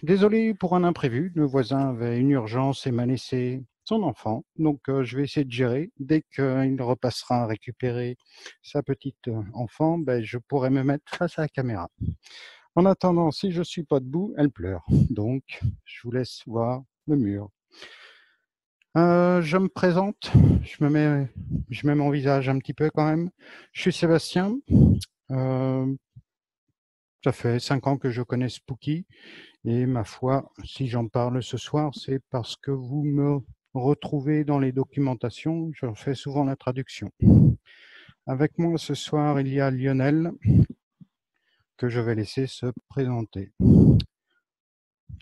Désolé pour un imprévu, le voisin avait une urgence et m'a laissé son enfant, donc je vais essayer de gérer. Dès qu'il repassera récupérer sa petite enfant, ben, je pourrai me mettre face à la caméra. En attendant, si je suis pas debout, elle pleure, donc je vous laisse voir le mur. Je me présente, je mets mon visage un petit peu quand même. Je suis Sébastien, euh, ça fait 5 ans que je connais Spooky. Et ma foi, si j'en parle ce soir, c'est parce que vous me retrouvez dans les documentations, je fais souvent la traduction. Avec moi ce soir, il y a Lionel, que je vais laisser se présenter.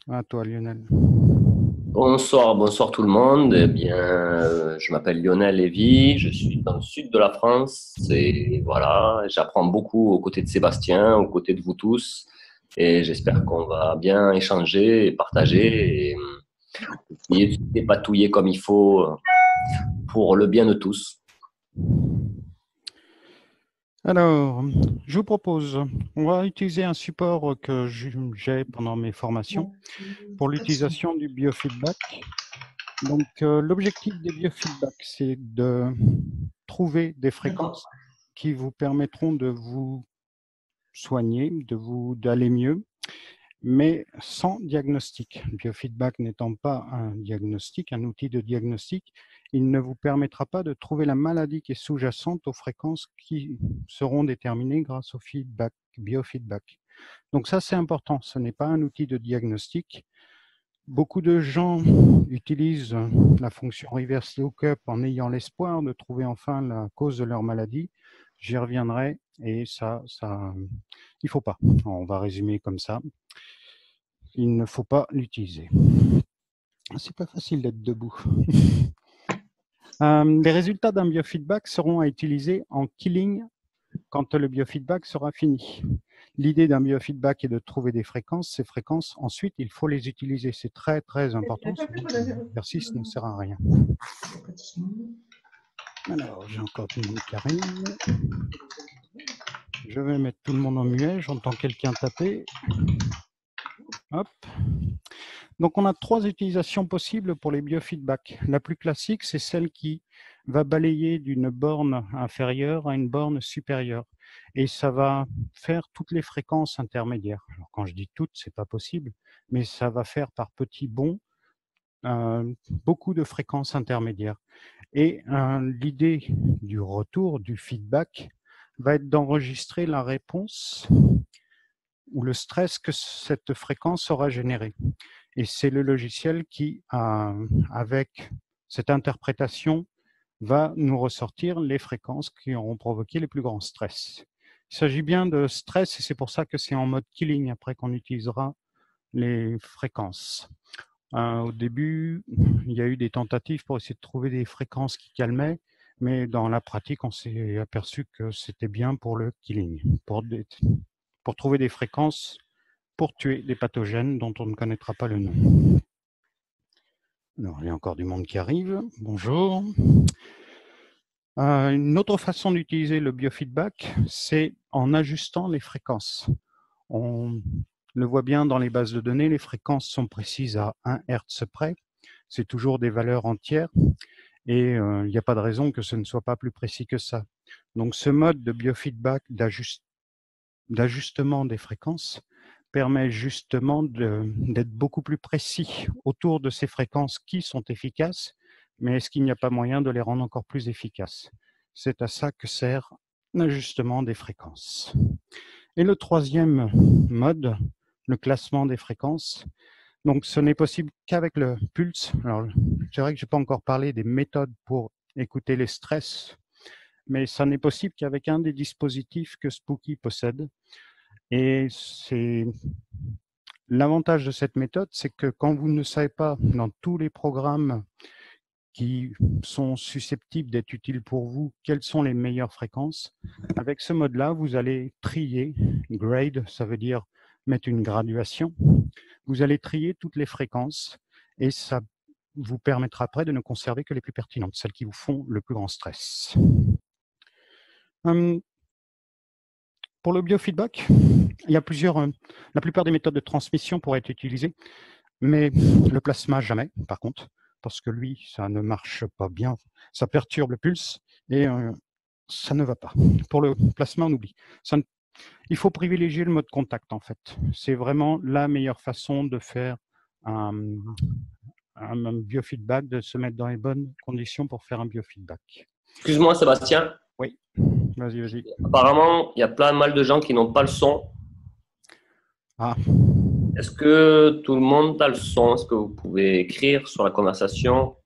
À toi, Lionel. Bonsoir, bonsoir tout le monde. Eh bien, je m'appelle Lionel Lévy, je suis dans le sud de la France et voilà, j'apprends beaucoup aux côtés de Sébastien, aux côtés de vous tous et j'espère qu'on va bien échanger et partager et essayer de se dépatouiller comme il faut pour le bien de tous. Alors, je vous propose, on va utiliser un support que j'ai pendant mes formations pour l'utilisation du biofeedback. Donc, l'objectif des biofeedbacks, c'est de trouver des fréquences qui vous permettront de vous soigner, d'aller mieux, mais sans diagnostic. Le biofeedback n'étant pas un diagnostic, un outil de diagnostic, il ne vous permettra pas de trouver la maladie qui est sous-jacente aux fréquences qui seront déterminées grâce au feedback, biofeedback. Donc ça, c'est important. Ce n'est pas un outil de diagnostic. Beaucoup de gens utilisent la fonction reverse lookup en ayant l'espoir de trouver enfin la cause de leur maladie. J'y reviendrai et il faut pas. On va résumer comme ça. Il ne faut pas l'utiliser. C'est pas facile d'être debout. Les résultats d'un biofeedback seront à utiliser en killing quand le biofeedback sera fini. L'idée d'un biofeedback est de trouver des fréquences. Ces fréquences, ensuite, il faut les utiliser. C'est très, très important. L'exercice ne sert à rien. Alors, j'ai encore tout le monde qui arrive. Je vais mettre tout le monde en muet. J'entends quelqu'un taper. Hop. Donc, on a 3 utilisations possibles pour les biofeedbacks. La plus classique, c'est celle qui va balayer d'une borne inférieure à une borne supérieure. Et ça va faire toutes les fréquences intermédiaires. Alors, quand je dis toutes, c'est pas possible, mais ça va faire par petits bonds beaucoup de fréquences intermédiaires. Et l'idée du retour, du feedback, va être d'enregistrer la réponse ou le stress que cette fréquence aura généré. Et c'est le logiciel qui, avec cette interprétation, va nous ressortir les fréquences qui auront provoqué les plus grands stress. Il s'agit bien de stress et c'est pour ça que c'est en mode killing après qu'on utilisera les fréquences. Au début, il y a eu des tentatives pour essayer de trouver des fréquences qui calmaient, mais dans la pratique, on s'est aperçu que c'était bien pour le killing, pour trouver des fréquences pour tuer des pathogènes dont on ne connaîtra pas le nom. Alors, il y a encore du monde qui arrive. Bonjour. Une autre façon d'utiliser le biofeedback, c'est en ajustant les fréquences. On le voit bien dans les bases de données, les fréquences sont précises à 1 Hz près. C'est toujours des valeurs entières et il n'y a pas de raison que ce ne soit pas plus précis que ça. Donc ce mode de biofeedback d'ajustement des fréquences permet justement d'être beaucoup plus précis autour de ces fréquences qui sont efficaces, mais est-ce qu'il n'y a pas moyen de les rendre encore plus efficaces? C'est à ça que sert l'ajustement des fréquences. Et le troisième mode, le classement des fréquences. Donc ce n'est possible qu'avec le pulse. Alors c'est vrai que je n'ai pas encore parlé des méthodes pour écouter les stress, mais ça n'est possible qu'avec un des dispositifs que Spooky possède. Et c'est l'avantage de cette méthode, c'est que quand vous ne savez pas dans tous les programmes qui sont susceptibles d'être utiles pour vous, quelles sont les meilleures fréquences, avec ce mode-là, vous allez trier, grade, ça veut dire mettre une graduation, vous allez trier toutes les fréquences et ça vous permettra après de ne conserver que les plus pertinentes, celles qui vous font le plus grand stress. Pour le biofeedback, il y a la plupart des méthodes de transmission pourraient être utilisées, mais le plasma jamais, par contre, parce que lui, ça ne marche pas bien, ça perturbe le pulse et ça ne va pas. Pour le plasma, on oublie. Il faut privilégier le mode contact, en fait. C'est vraiment la meilleure façon de faire un biofeedback, de se mettre dans les bonnes conditions pour faire un biofeedback. Excuse-moi, Sébastien. Oui, vas-y. Apparemment, il y a plein mal de gens qui n'ont pas le son. Ah. Est-ce que tout le monde a le son? Est-ce que vous pouvez écrire sur la conversation?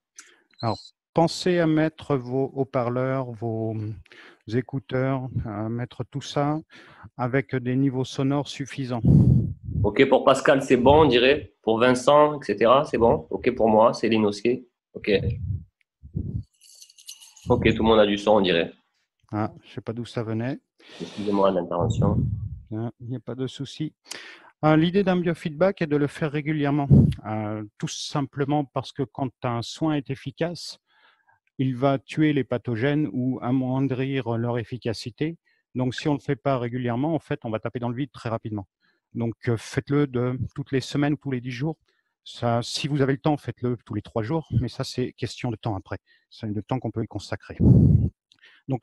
Alors, pensez à mettre vos haut-parleurs, vos écouteurs, à mettre tout ça avec des niveaux sonores suffisants. OK, pour Pascal, c'est bon, on dirait. Pour Vincent, etc., c'est bon. OK pour moi, Céline aussi. OK. OK, tout le monde a du son, on dirait. Ah, je ne sais pas d'où ça venait. Excusez-moi l'intervention. Il n'y a pas de souci. L'idée d'un biofeedback est de le faire régulièrement, tout simplement parce que quand un soin est efficace, il va tuer les pathogènes ou amoindrir leur efficacité. Donc, si on ne le fait pas régulièrement, en fait, on va taper dans le vide très rapidement. Donc, faites-le toutes les semaines, tous les 10 jours. Ça, si vous avez le temps, faites-le tous les 3 jours, mais ça, c'est question de temps après. C'est le temps qu'on peut y consacrer. Donc,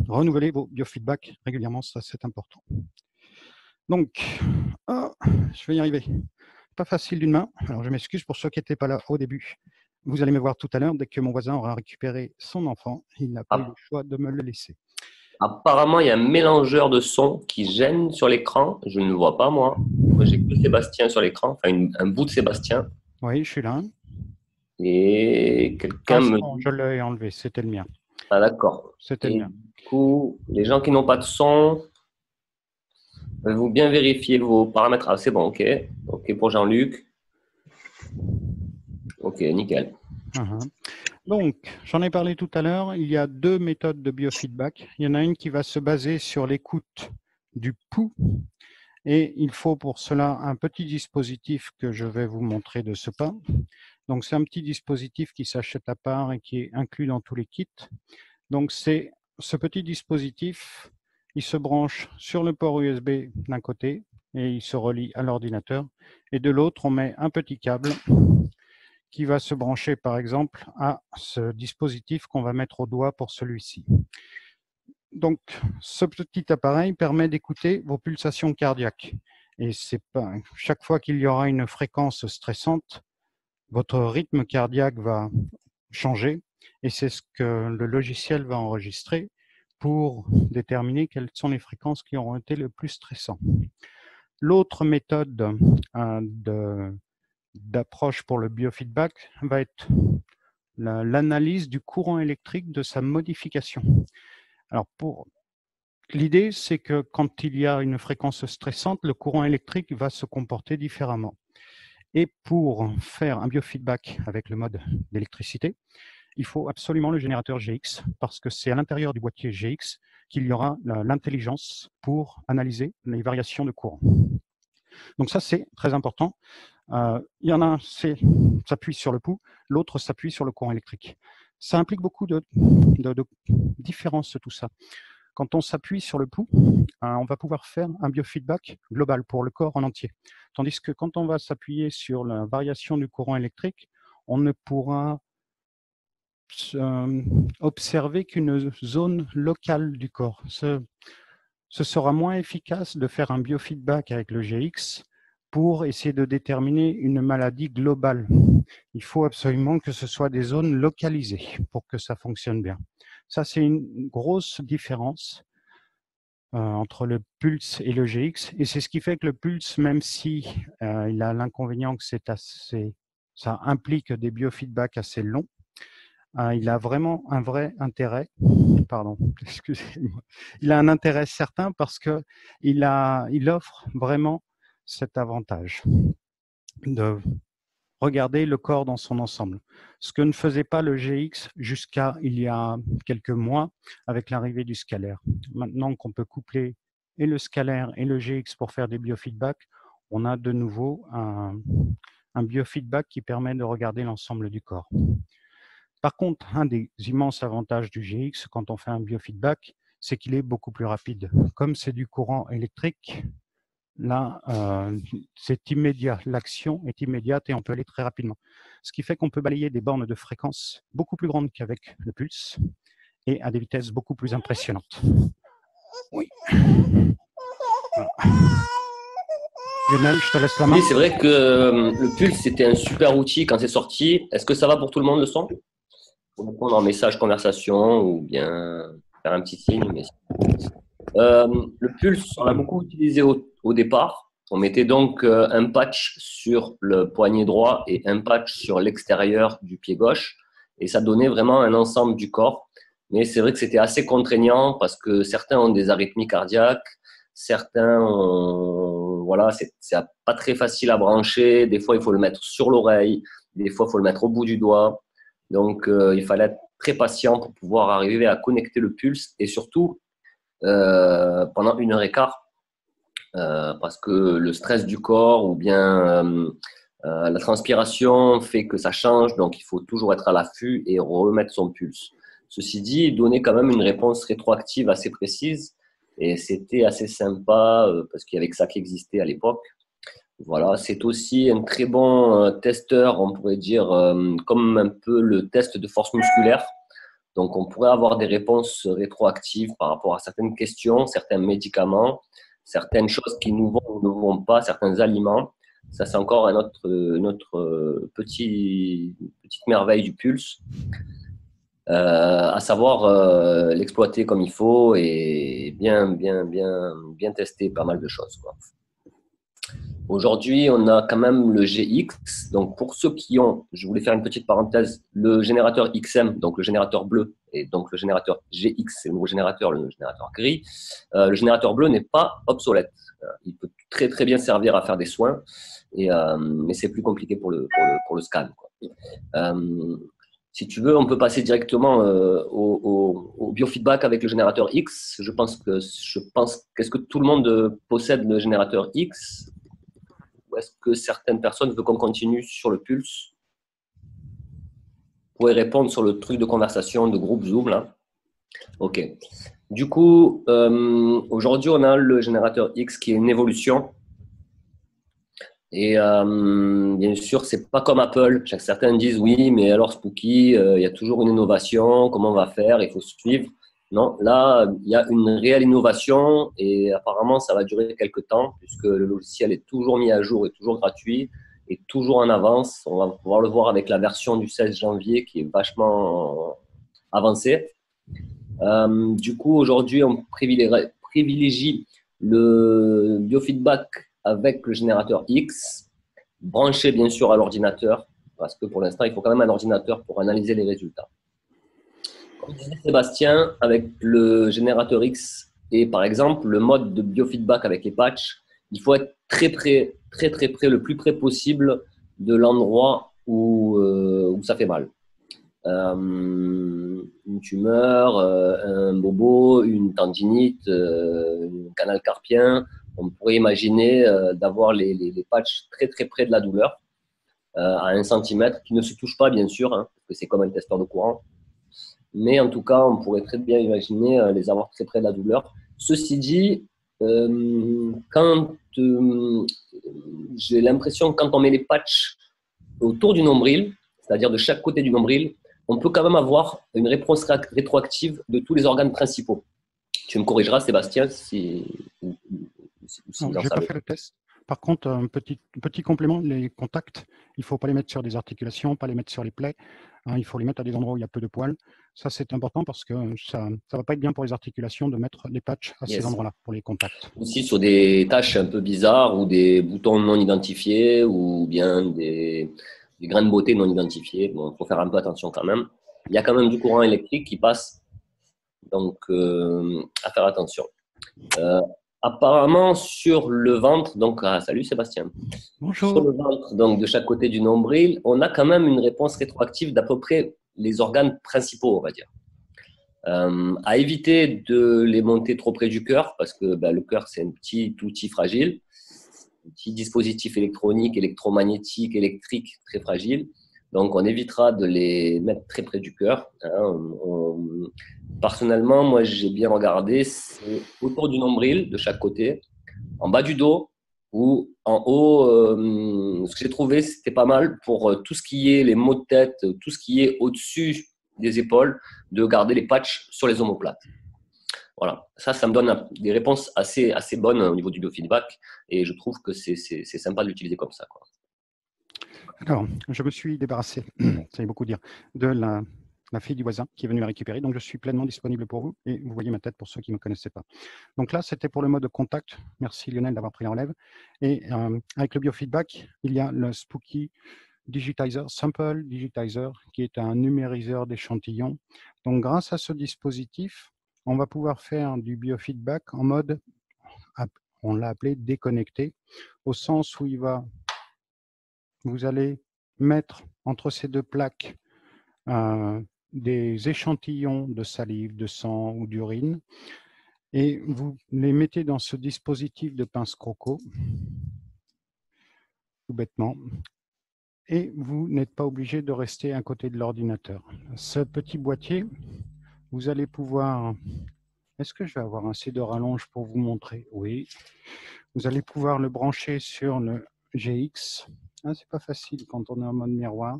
renouvelez vos biofeedbacks régulièrement, ça, c'est important. Donc, je vais y arriver. Pas facile d'une main. Alors, je m'excuse pour ceux qui n'étaient pas là au début. Vous allez me voir tout à l'heure, dès que mon voisin aura récupéré son enfant. Il n'a pas eu le choix de me le laisser. Apparemment, il y a un mélangeur de sons qui gêne sur l'écran. Je ne le vois pas, moi. Moi, j'ai que Sébastien sur l'écran, enfin un bout de Sébastien. Oui, je suis là. Et quelqu'un me dit... Je l'ai enlevé, c'était le mien. Ah, d'accord. C'était le mien. Du coup, les gens qui n'ont pas de son, vous bien vérifier vos paramètres. Ah, c'est bon, OK. OK pour Jean-Luc. OK, nickel. Donc, j'en ai parlé tout à l'heure, il y a 2 méthodes de biofeedback. Il y en a une qui va se baser sur l'écoute du pouls et il faut pour cela un petit dispositif que je vais vous montrer de ce pas. Donc, c'est un petit dispositif qui s'achète à part et qui est inclus dans tous les kits. Donc, c'est ce petit dispositif, il se branche sur le port USB d'un côté et il se relie à l'ordinateur. Et de l'autre, on met un petit câble qui va se brancher par exemple à ce dispositif qu'on va mettre au doigt pour celui-ci. Donc, ce petit appareil permet d'écouter vos pulsations cardiaques. Et c'est pas chaque fois qu'il y aura une fréquence stressante, votre rythme cardiaque va changer et c'est ce que le logiciel va enregistrer pour déterminer quelles sont les fréquences qui auront été le plus stressantes. L'autre méthode d'approche pour le biofeedback va être l'analyse du courant électrique, de sa modification. Alors, l'idée, c'est que quand il y a une fréquence stressante, le courant électrique va se comporter différemment. Et pour faire un biofeedback avec le mode d'électricité, il faut absolument le générateur GX, parce que c'est à l'intérieur du boîtier GX qu'il y aura l'intelligence pour analyser les variations de courant. Donc ça, c'est très important. Il y en a un, s'appuie sur le pouls, l'autre s'appuie sur le courant électrique. Ça implique beaucoup de différences, tout ça. Quand on s'appuie sur le pouls, on va pouvoir faire un biofeedback global pour le corps en entier. Tandis que quand on va s'appuyer sur la variation du courant électrique, on ne pourra observer qu'une zone locale du corps. Ce sera moins efficace de faire un biofeedback avec le GX pour essayer de déterminer une maladie globale. Il faut absolument que ce soit des zones localisées pour que ça fonctionne bien. Ça, c'est une grosse différence entre le pulse et le GX. Et c'est ce qui fait que le pulse, même si il a l'inconvénient que ça implique des biofeedbacks assez longs, il a vraiment un vrai intérêt. Pardon, excusez-moi. Il a un intérêt certain parce que il offre vraiment cet avantage de regarder le corps dans son ensemble. Ce que ne faisait pas le GX jusqu'à il y a quelques mois avec l'arrivée du scalaire. Maintenant qu'on peut coupler et le scalaire et le GX pour faire des biofeedbacks, on a de nouveau un biofeedback qui permet de regarder l'ensemble du corps. Par contre, un des immenses avantages du GX quand on fait un biofeedback, c'est qu'il est beaucoup plus rapide. Comme c'est du courant électrique, là, c'est immédiat. L'action est immédiate et on peut aller très rapidement. Ce qui fait qu'on peut balayer des bornes de fréquence beaucoup plus grandes qu'avec le pulse et à des vitesses beaucoup plus impressionnantes. Oui. Voilà. Lionel, je te laisse la main. Oui, c'est vrai que le Pulse, c'était un super outil quand c'est sorti. Est-ce que ça va pour tout le monde le son? Pour répondre en message conversation ou bien faire un petit signe. Mais... le Pulse, on l'a beaucoup utilisé au départ. On mettait donc un patch sur le poignet droit et un patch sur l'extérieur du pied gauche. Et ça donnait vraiment un ensemble du corps. Mais c'est vrai que c'était assez contraignant parce que certains ont des arythmies cardiaques, certains ont, voilà, c'est pas très facile à brancher. Des fois, il faut le mettre sur l'oreille, des fois, il faut le mettre au bout du doigt. Donc, il fallait être très patient pour pouvoir arriver à connecter le pulse et surtout pendant 1 heure et quart, parce que le stress du corps ou bien la transpiration fait que ça change, donc il faut toujours être à l'affût et remettre son pulse. Ceci dit, il donnait quand même une réponse rétroactive assez précise et c'était assez sympa parce qu'il y avait que ça qui existait à l'époque. Voilà, c'est aussi un très bon testeur, on pourrait dire, comme un peu le test de force musculaire. Donc, on pourrait avoir des réponses rétroactives par rapport à certaines questions, certains médicaments, certaines choses qui nous vont ou ne vont pas, certains aliments. Ça, c'est encore une autre petite merveille du pulse, à savoir l'exploiter comme il faut et bien tester pas mal de choses, quoi. Aujourd'hui, on a quand même le GX. Donc, pour ceux qui ont, je voulais faire une petite parenthèse, le générateur XM, donc le générateur bleu, et donc le générateur GX, c'est le nouveau générateur, le générateur gris. Le générateur bleu n'est pas obsolète. Il peut très, très bien servir à faire des soins, mais c'est plus compliqué pour le scan, quoi. Si tu veux, on peut passer directement au biofeedback avec le générateur X. Qu'est-ce que tout le monde possède le générateur X? Ou est-ce que certaines personnes veulent qu'on continue sur le pulse? Vous pouvez répondre sur le truc de conversation de groupe Zoom, là. OK. Du coup, aujourd'hui, on a le générateur X qui est une évolution. Et bien sûr, c'est pas comme Apple. Certains disent oui, mais alors Spooky, il y a toujours une innovation. Comment on va faire? Il faut suivre. Non, là, il y a une réelle innovation et apparemment, ça va durer quelques temps puisque le logiciel est toujours mis à jour et toujours gratuit et toujours en avance. On va pouvoir le voir avec la version du 16 janvier qui est vachement avancée. Du coup, aujourd'hui, on privilégie le biofeedback avec le générateur X, branché bien sûr à l'ordinateur parce que pour l'instant, il faut quand même un ordinateur pour analyser les résultats. Comme disait Sébastien, avec le générateur X et par exemple le mode de biofeedback avec les patchs, il faut être très près, le plus près possible de l'endroit où ça fait mal. Une tumeur, un bobo, une tendinite, un canal carpien, on pourrait imaginer d'avoir les patchs très près de la douleur, à 1 centimètre, qui ne se touchent pas bien sûr, hein, parce que c'est comme un testeur de courant. Mais en tout cas, on pourrait très bien imaginer les avoir très près de la douleur. Ceci dit, quand j'ai l'impression que quand on met les patchs autour du nombril, c'est-à-dire de chaque côté du nombril, on peut quand même avoir une réponse rétroactive de tous les organes principaux. Tu me corrigeras, Sébastien, si non, je n'ai pas fait le test. Par contre, un petit complément, les contacts, il ne faut pas les mettre sur des articulations, pas les mettre sur les plaies. Hein, il faut les mettre à des endroits où il y a peu de poils. Ça, c'est important parce que ça ne va pas être bien pour les articulations de mettre les patchs à ces endroits-là pour les contacts. Aussi sur des tâches un peu bizarres ou des boutons non identifiés ou bien des grains de beauté non identifiés. Bon, il faut faire un peu attention quand même. Il y a quand même du courant électrique qui passe, donc à faire attention. Apparemment, sur le ventre, donc, salut Sébastien. Bonjour. Sur le ventre, donc de chaque côté du nombril, on a quand même une réponse rétroactive d'à peu près les organes principaux, on va dire. À éviter de les monter trop près du cœur, parce que le cœur, c'est un petit outil fragile, un petit dispositif électronique, électromagnétique, électrique, très fragile. Donc, on évitera de les mettre très près du cœur. Hein. Personnellement, moi, j'ai bien regardé, c'est autour du nombril, de chaque côté, en bas du dos ou en haut. Ce que j'ai trouvé, c'était pas mal pour tout ce qui est les maux de tête, tout ce qui est au-dessus des épaules, de garder les patchs sur les omoplates. Voilà, ça me donne des réponses assez bonnes au niveau du biofeedback et je trouve que c'est sympa de l'utiliser comme ça, quoi. Alors, je me suis débarrassé, ça veut beaucoup dire, de la fille du voisin qui est venue la récupérer. Donc, je suis pleinement disponible pour vous et vous voyez ma tête pour ceux qui ne me connaissaient pas. Donc là, c'était pour le mode contact. Merci Lionel d'avoir pris la relève. Et avec le biofeedback, il y a le Spooky Digitizer, Sample Digitizer, qui est un numériseur d'échantillons. Donc, grâce à ce dispositif, on va pouvoir faire du biofeedback en mode, on l'a appelé déconnecté, au sens où vous allez mettre entre ces deux plaques des échantillons de salive, de sang ou d'urine, et vous les mettez dans ce dispositif de pince croco, tout bêtement, et vous n'êtes pas obligé de rester à côté de l'ordinateur. Ce petit boîtier, vous allez pouvoir... Est-ce que je vais avoir assez de rallonge pour vous montrer? Oui. Vous allez pouvoir le brancher sur le GX. Ah, c'est pas facile quand on est en mode miroir.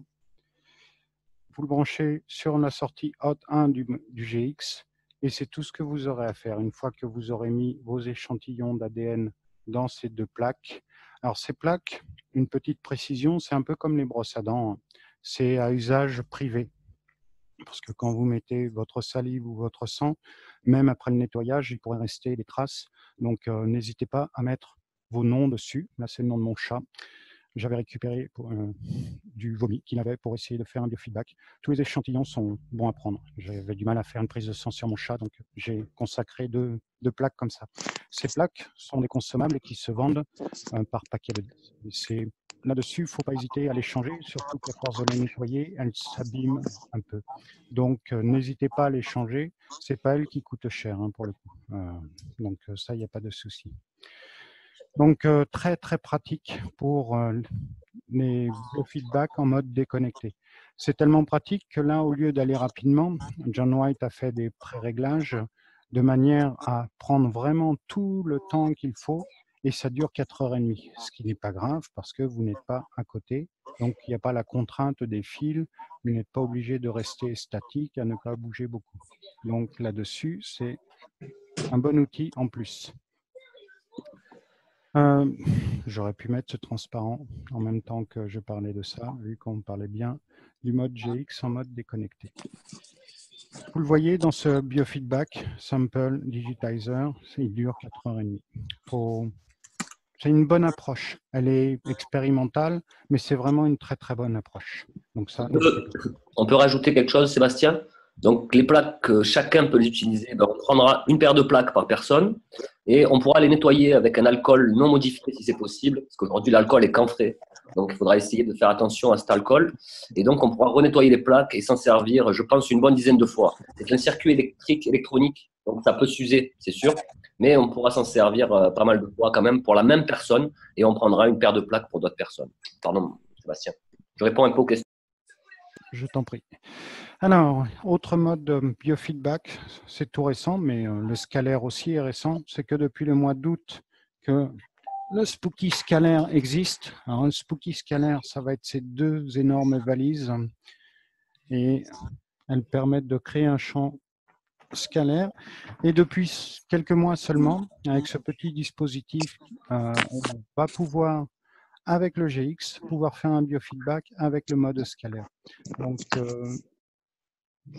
Vous le branchez sur la sortie Hot 1 du GX et c'est tout ce que vous aurez à faire une fois que vous aurez mis vos échantillons d'ADN dans ces deux plaques. Alors ces plaques, une petite précision, c'est un peu comme les brosses à dents, c'est à usage privé. Parce que quand vous mettez votre salive ou votre sang, même après le nettoyage, il pourrait rester des traces. Donc n'hésitez pas à mettre vos noms dessus. Là, c'est le nom de mon chat. J'avais récupéré du vomi qu'il avait pour essayer de faire un biofeedback. Tous les échantillons sont bons à prendre. J'avais du mal à faire une prise de sang sur mon chat, donc j'ai consacré deux plaques comme ça. Ces plaques sont des consommables qui se vendent par paquet de 10. Là-dessus, il ne faut pas hésiter à les changer, surtout qu'à force de les nettoyer, elles s'abîment un peu. Donc, n'hésitez pas à les changer. Ce n'est pas elles qui coûtent cher pour le coup. Donc, ça, il n'y a pas de souci. Donc, très, très pratique pour les biofeedbacks en mode déconnecté. C'est tellement pratique que là, au lieu d'aller rapidement, John White a fait des pré-réglages de manière à prendre vraiment tout le temps qu'il faut et ça dure 4h30, ce qui n'est pas grave parce que vous n'êtes pas à côté. Donc, il n'y a pas la contrainte des fils, vous n'êtes pas obligé de rester statique, à ne pas bouger beaucoup. Donc, là-dessus, c'est un bon outil en plus. J'aurais pu mettre ce transparent en même temps que je parlais de ça, vu qu'on parlait bien du mode GX en mode déconnecté. Vous le voyez dans ce biofeedback Sample Digitizer, il dure 4h30. C'est une bonne approche. Elle est expérimentale, mais c'est vraiment une très très bonne approche. Donc ça, on peut rajouter quelque chose, Sébastien? Donc, les plaques, chacun peut les utiliser. Ben, on prendra une paire de plaques par personne et on pourra les nettoyer avec un alcool non modifié si c'est possible, parce qu'aujourd'hui, l'alcool est camphré. Donc, il faudra essayer de faire attention à cet alcool. Et donc, on pourra renettoyer les plaques et s'en servir, je pense, une bonne dizaine de fois. C'est un circuit électronique, donc ça peut s'user, c'est sûr. Mais on pourra s'en servir pas mal de fois quand même pour la même personne et on prendra une paire de plaques pour d'autres personnes. Pardon, Sébastien. Je réponds un peu aux questions. Je t'en prie. Alors, autre mode de biofeedback, c'est tout récent, mais le scalaire aussi est récent, c'est que depuis le mois d'août que le Spooky Scalaire existe. Alors, un Spooky Scalaire, ça va être ces deux énormes valises et elles permettent de créer un champ scalaire. Et depuis quelques mois seulement, avec ce petit dispositif, on va pouvoir, avec le GX, pouvoir faire un biofeedback avec le mode scalaire. Donc,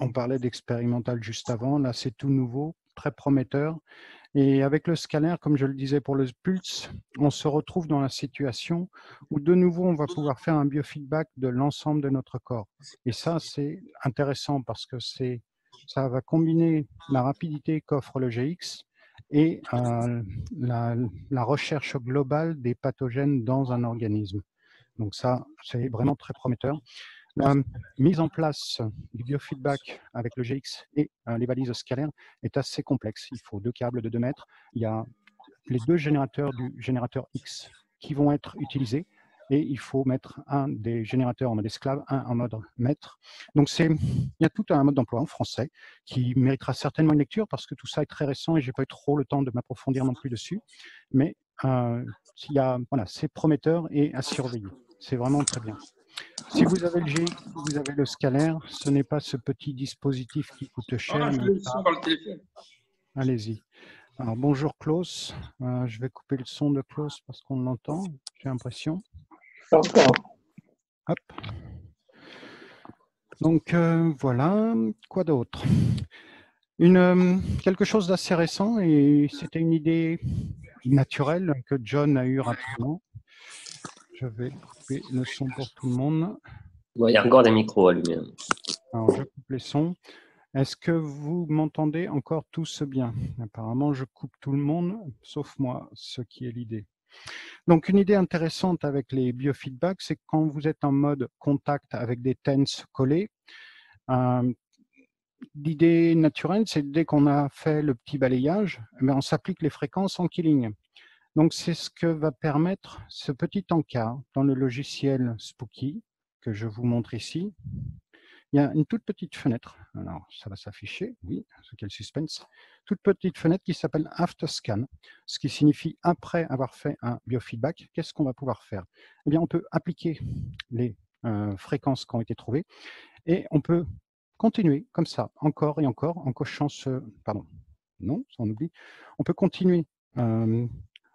on parlait d'expérimental juste avant, là c'est tout nouveau, très prometteur. Et avec le scalaire, comme je le disais pour le Pulse, on se retrouve dans la situation où de nouveau on va pouvoir faire un biofeedback de l'ensemble de notre corps. Et ça c'est intéressant parce que ça va combiner la rapidité qu'offre le GX et la recherche globale des pathogènes dans un organisme. Donc ça, c'est vraiment très prometteur. La mise en place du biofeedback avec le GX et les valises scalaires est assez complexe. Il faut 2 câbles de 2 mètres. Il y a les 2 générateurs du générateur X qui vont être utilisés. et il faut mettre un des générateurs en mode esclave, un en mode maître. Donc il y a tout un mode d'emploi en français qui méritera certainement une lecture parce que tout ça est très récent et j'ai pas eu trop le temps de m'approfondir non plus dessus. Mais voilà, c'est prometteur et à surveiller. C'est vraiment très bien. Si vous avez le GX, vous avez le scalaire, ce n'est pas ce petit dispositif qui coûte cher. Je le son par le téléphone. Allez-y. Alors, bonjour Klaus. Je vais couper le son de Klaus parce qu'on l'entend, j'ai l'impression. Hop. Donc, voilà. Quoi d'autre? Quelque chose d'assez récent, et c'était une idée naturelle que John a eue rapidement. Je vais couper le son pour tout le monde. Il y a encore des micros allumés. Alors, je coupe les sons. Est-ce que vous m'entendez encore tous bien? Apparemment, je coupe tout le monde, sauf moi, ce qui est l'idée. Donc, une idée intéressante avec les biofeedbacks, c'est que quand vous êtes en mode contact avec des TENS collés, l'idée naturelle, c'est dès qu'on a fait le petit balayage, on s'applique les fréquences en killing. Donc, c'est ce que va permettre ce petit encart dans le logiciel Spooky, que je vous montre ici. Il y a une toute petite fenêtre, alors ça va s'afficher, oui, quel suspense, toute petite fenêtre qui s'appelle After Scan, ce qui signifie après avoir fait un biofeedback, qu'est-ce qu'on va pouvoir faire? Eh bien, on peut appliquer les fréquences qui ont été trouvées et on peut continuer comme ça, encore et encore, en cochant ce... Pardon, non, ça on oublie. On peut continuer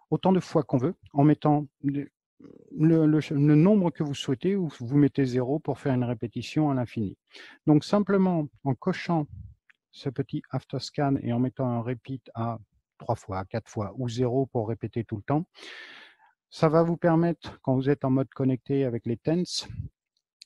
autant de fois qu'on veut en mettant le nombre que vous souhaitez, ou vous mettez 0 pour faire une répétition à l'infini. Donc simplement en cochant ce petit after scan et en mettant un repeat à 3 fois, 4 fois ou 0 pour répéter tout le temps, ça va vous permettre, quand vous êtes en mode connecté avec les TENS,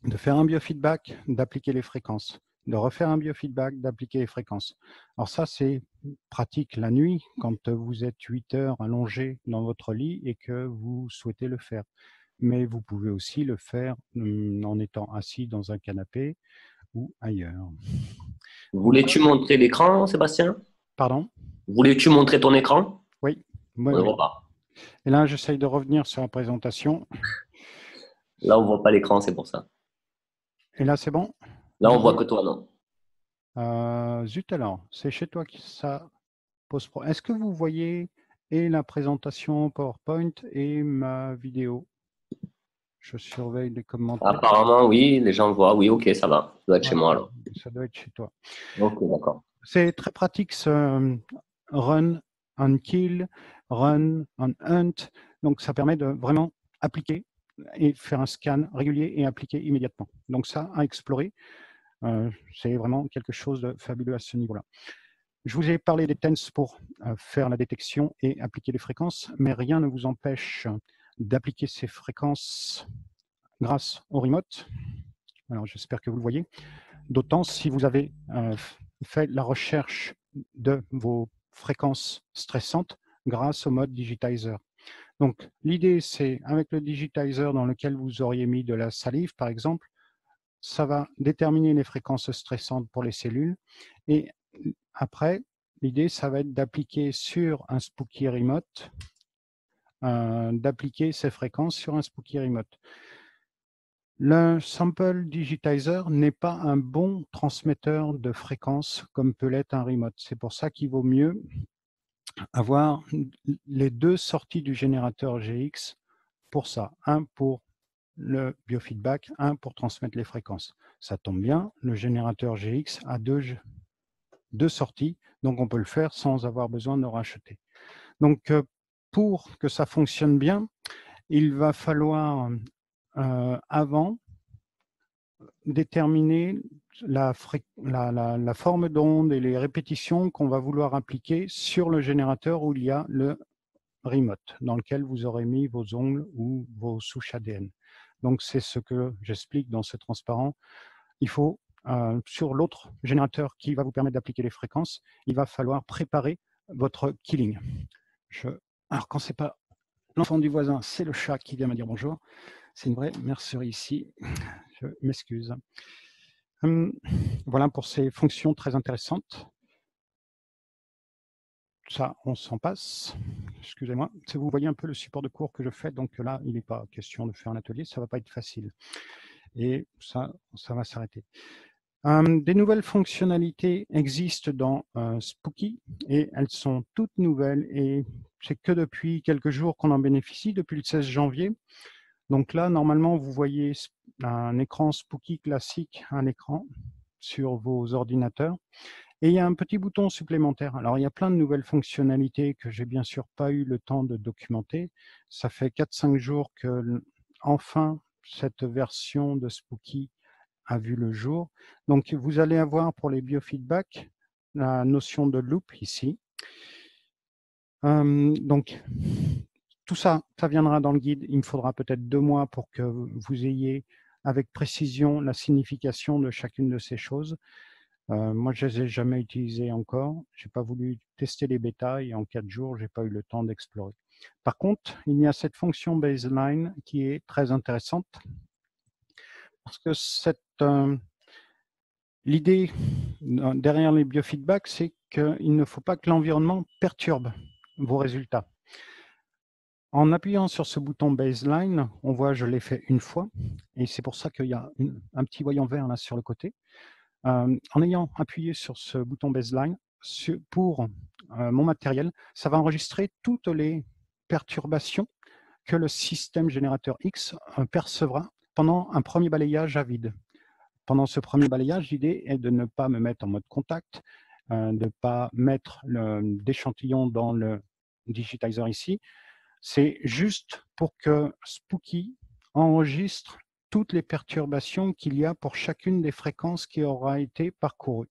de faire un biofeedback, d'appliquer les fréquences, de refaire un biofeedback, d'appliquer les fréquences. Alors ça, c'est pratique la nuit, quand vous êtes 8 heures allongé dans votre lit et que vous souhaitez le faire. Mais vous pouvez aussi le faire en étant assis dans un canapé ou ailleurs. Voulais-tu montrer l'écran, Sébastien? Pardon? Voulais-tu montrer ton écran? Oui. On ne voit pas. Et là, j'essaye de revenir sur la présentation. Là, on ne voit pas l'écran, c'est pour ça. Et là, c'est bon? Là, on voit que toi, non? Zut alors, c'est chez toi que ça pose problème. Est-ce que vous voyez et la présentation PowerPoint et ma vidéo? Je surveille les commentaires. Apparemment, oui, les gens voient. Oui, ok, ça va. Ça doit être chez moi alors. Ça doit être chez toi. Ok, d'accord. C'est très pratique ce run on kill, run on hunt. Donc, ça permet de vraiment appliquer et faire un scan régulier et appliquer immédiatement. Donc, ça, à explorer, c'est vraiment quelque chose de fabuleux à ce niveau-là. Je vous ai parlé des TENS pour faire la détection et appliquer les fréquences, mais rien ne vous empêche d'appliquer ces fréquences grâce au remote. Alors, j'espère que vous le voyez. D'autant si vous avez fait la recherche de vos fréquences stressantes grâce au mode digitizer. Donc, l'idée, c'est avec le digitizer dans lequel vous auriez mis de la salive, par exemple, ça va déterminer les fréquences stressantes pour les cellules. Et après, l'idée, ça va être d'appliquer sur un Spooky Remote, d'appliquer ces fréquences sur un Spooky Remote. Le sample digitizer n'est pas un bon transmetteur de fréquences comme peut l'être un remote. C'est pour ça qu'il vaut mieux avoir les deux sorties du générateur GX pour ça. Un pour le biofeedback, un pour transmettre les fréquences. Ça tombe bien, le générateur GX a deux sorties, donc on peut le faire sans avoir besoin de racheter. Donc pour que ça fonctionne bien, il va falloir avant déterminer la forme d'onde et les répétitions qu'on va vouloir appliquer sur le générateur où il y a le remote, dans lequel vous aurez mis vos ongles ou vos souches ADN. Donc, c'est ce que j'explique dans ce transparent. Il faut, sur l'autre générateur qui va vous permettre d'appliquer les fréquences, il va falloir préparer votre killing. Alors, quand ce n'est pas l'enfant du voisin, c'est le chat qui vient me dire bonjour. C'est une vraie mercerie ici. Je m'excuse. Voilà pour ces fonctions très intéressantes. Ça, on s'en passe. excusez-moi, vous voyez un peu le support de cours que je fais, donc là, il n'est pas question de faire un atelier, ça ne va pas être facile. Et ça va s'arrêter. Des nouvelles fonctionnalités existent dans Spooky et elles sont toutes nouvelles et c'est que depuis quelques jours qu'on en bénéficie, depuis le 16 janvier. Donc là, normalement, vous voyez un écran Spooky classique, un écran sur vos ordinateurs. Et il y a un petit bouton supplémentaire. Alors, il y a plein de nouvelles fonctionnalités que j'ai bien sûr pas eu le temps de documenter. Ça fait 4-5 jours que, enfin, cette version de Spooky a vu le jour. Donc, vous allez avoir pour les biofeedbacks la notion de loop ici. Donc, tout ça, ça viendra dans le guide. Il me faudra peut-être 2 mois pour que vous ayez avec précision la signification de chacune de ces choses. Moi, je ne les ai jamais utilisées encore. Je n'ai pas voulu tester les bêtas et en 4 jours, je n'ai pas eu le temps d'explorer. Par contre, il y a cette fonction baseline qui est très intéressante parce que l'idée derrière les biofeedbacks, c'est qu'il ne faut pas que l'environnement perturbe vos résultats. En appuyant sur ce bouton baseline, on voit, je l'ai fait une fois, et c'est pour ça qu'il y a un petit voyant vert là sur le côté. En ayant appuyé sur ce bouton baseline pour mon matériel, ça va enregistrer toutes les perturbations que le système générateur X percevra pendant un premier balayage à vide. Pendant ce premier balayage, l'idée est de ne pas me mettre en mode contact, de ne pas mettre d'échantillon dans le digitizer ici. C'est juste pour que Spooky enregistre toutes les perturbations qu'il y a pour chacune des fréquences qui aura été parcourues.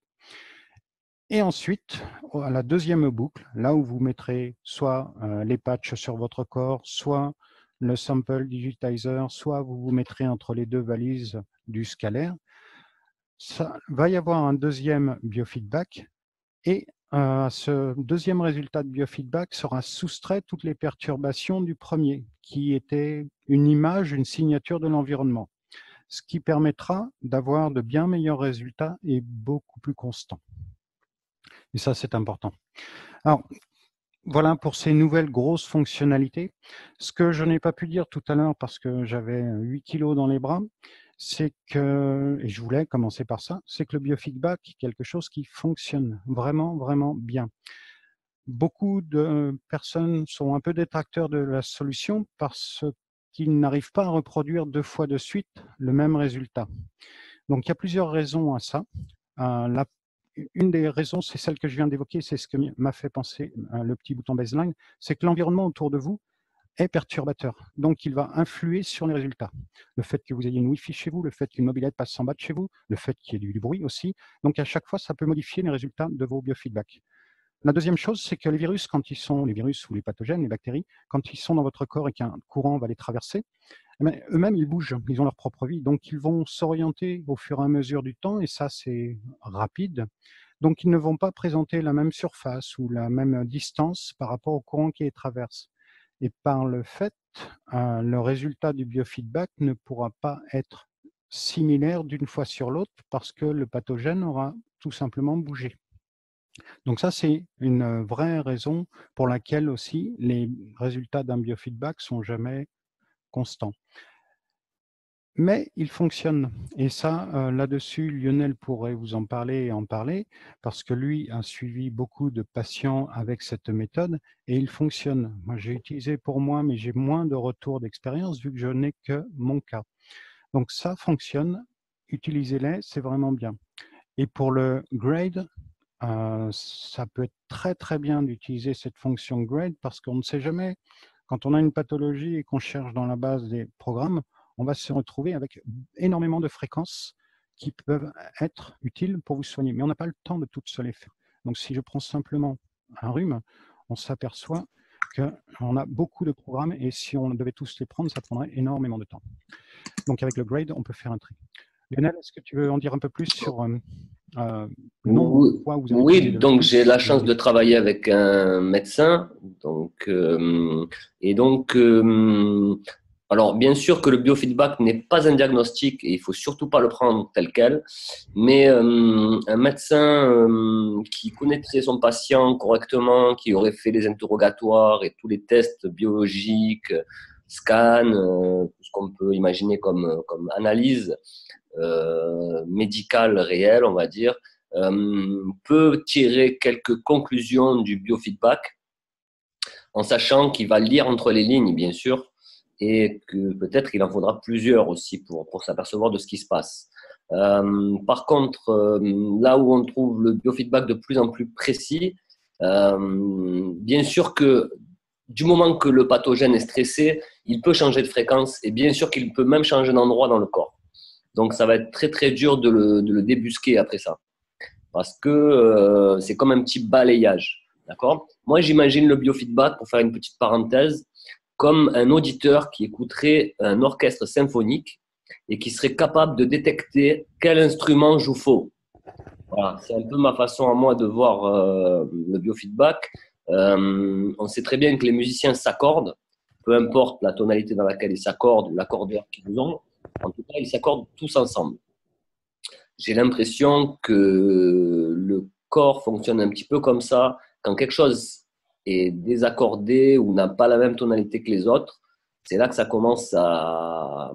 Et ensuite, à la deuxième boucle, là où vous mettrez soit les patchs sur votre corps, soit le sample digitizer, soit vous mettrez entre les deux valises du scalaire, ça va y avoir un deuxième biofeedback et ce deuxième résultat de biofeedback sera soustrait toutes les perturbations du premier, qui était une image, une signature de l'environnement, ce qui permettra d'avoir de bien meilleurs résultats et beaucoup plus constants. Et ça, c'est important. Alors, voilà pour ces nouvelles grosses fonctionnalités. Ce que je n'ai pas pu dire tout à l'heure parce que j'avais 8 kilos dans les bras, c'est que, et je voulais commencer par ça, c'est que le biofeedback est quelque chose qui fonctionne vraiment, vraiment bien. Beaucoup de personnes sont un peu détracteurs de la solution parce qu'ils n'arrivent pas à reproduire 2 fois de suite le même résultat. Donc, il y a plusieurs raisons à ça. Une des raisons, c'est celle que je viens d'évoquer, c'est ce que m'a fait penser le petit bouton baseline, c'est que l'environnement autour de vous est perturbateur. Donc, il va influer sur les résultats. Le fait que vous ayez une Wi-Fi chez vous, le fait qu'une mobilette passe en bas de chez vous, le fait qu'il y ait du bruit aussi. Donc, à chaque fois, ça peut modifier les résultats de vos biofeedbacks. La deuxième chose, c'est que les virus, quand ils sont, les virus ou les pathogènes, les bactéries, quand ils sont dans votre corps et qu'un courant va les traverser, eux-mêmes, ils bougent, ils ont leur propre vie. Donc, ils vont s'orienter au fur et à mesure du temps, et ça, c'est rapide. Donc, ils ne vont pas présenter la même surface ou la même distance par rapport au courant qui les traverse. Et par le fait, le résultat du biofeedback ne pourra pas être similaire d'une fois sur l'autre parce que le pathogène aura tout simplement bougé. Donc ça, c'est une vraie raison pour laquelle aussi les résultats d'un biofeedback sont jamais constants. Mais il fonctionne. Et ça, là-dessus, Lionel pourrait vous en parler parce que lui a suivi beaucoup de patients avec cette méthode et il fonctionne. Moi, j'ai utilisé pour moi, mais j'ai moins de retours d'expérience vu que je n'ai que mon cas. Donc ça fonctionne, utilisez-les, c'est vraiment bien. Et pour le grade, ça peut être très très bien d'utiliser cette fonction grade parce qu'on ne sait jamais, quand on a une pathologie et qu'on cherche dans la base des programmes, on va se retrouver avec énormément de fréquences qui peuvent être utiles pour vous soigner. Mais on n'a pas le temps de toutes se les faire. Donc si je prends simplement un rhume, on s'aperçoit qu'on a beaucoup de programmes et si on devait tous les prendre, ça prendrait énormément de temps. Donc avec le grade, on peut faire un tri. Lionel, est-ce que tu veux en dire un peu plus sur le nombre de fois où vous avez utilisé le donc plus j'ai la chance de travailler avec un médecin, donc Alors, bien sûr que le biofeedback n'est pas un diagnostic et il faut surtout pas le prendre tel quel, mais un médecin qui connaîtrait son patient correctement, qui aurait fait les interrogatoires et tous les tests biologiques, scans, tout ce qu'on peut imaginer comme analyse médicale réelle, on va dire, peut tirer quelques conclusions du biofeedback en sachant qu'il va lire entre les lignes, bien sûr, et que peut-être il en faudra plusieurs aussi pour s'apercevoir de ce qui se passe. Par contre, là où on trouve le biofeedback de plus en plus précis, bien sûr que du moment que le pathogène est stressé, il peut changer de fréquence et bien sûr qu'il peut même changer d'endroit dans le corps. Donc ça va être très très dur de le débusquer après ça parce que c'est comme un petit balayage. D'accord? Moi, j'imagine le biofeedback, pour faire une petite parenthèse, comme un auditeur qui écouterait un orchestre symphonique et qui serait capable de détecter quel instrument joue faux. Voilà, c'est un peu ma façon à moi de voir le biofeedback. On sait très bien que les musiciens s'accordent, peu importe la tonalité dans laquelle ils s'accordent ou l'accordeur qu'ils ont. En tout cas, ils s'accordent tous ensemble. J'ai l'impression que le corps fonctionne un petit peu comme ça. Quand quelque chose est désaccordé ou n'a pas la même tonalité que les autres, c'est là que ça commence à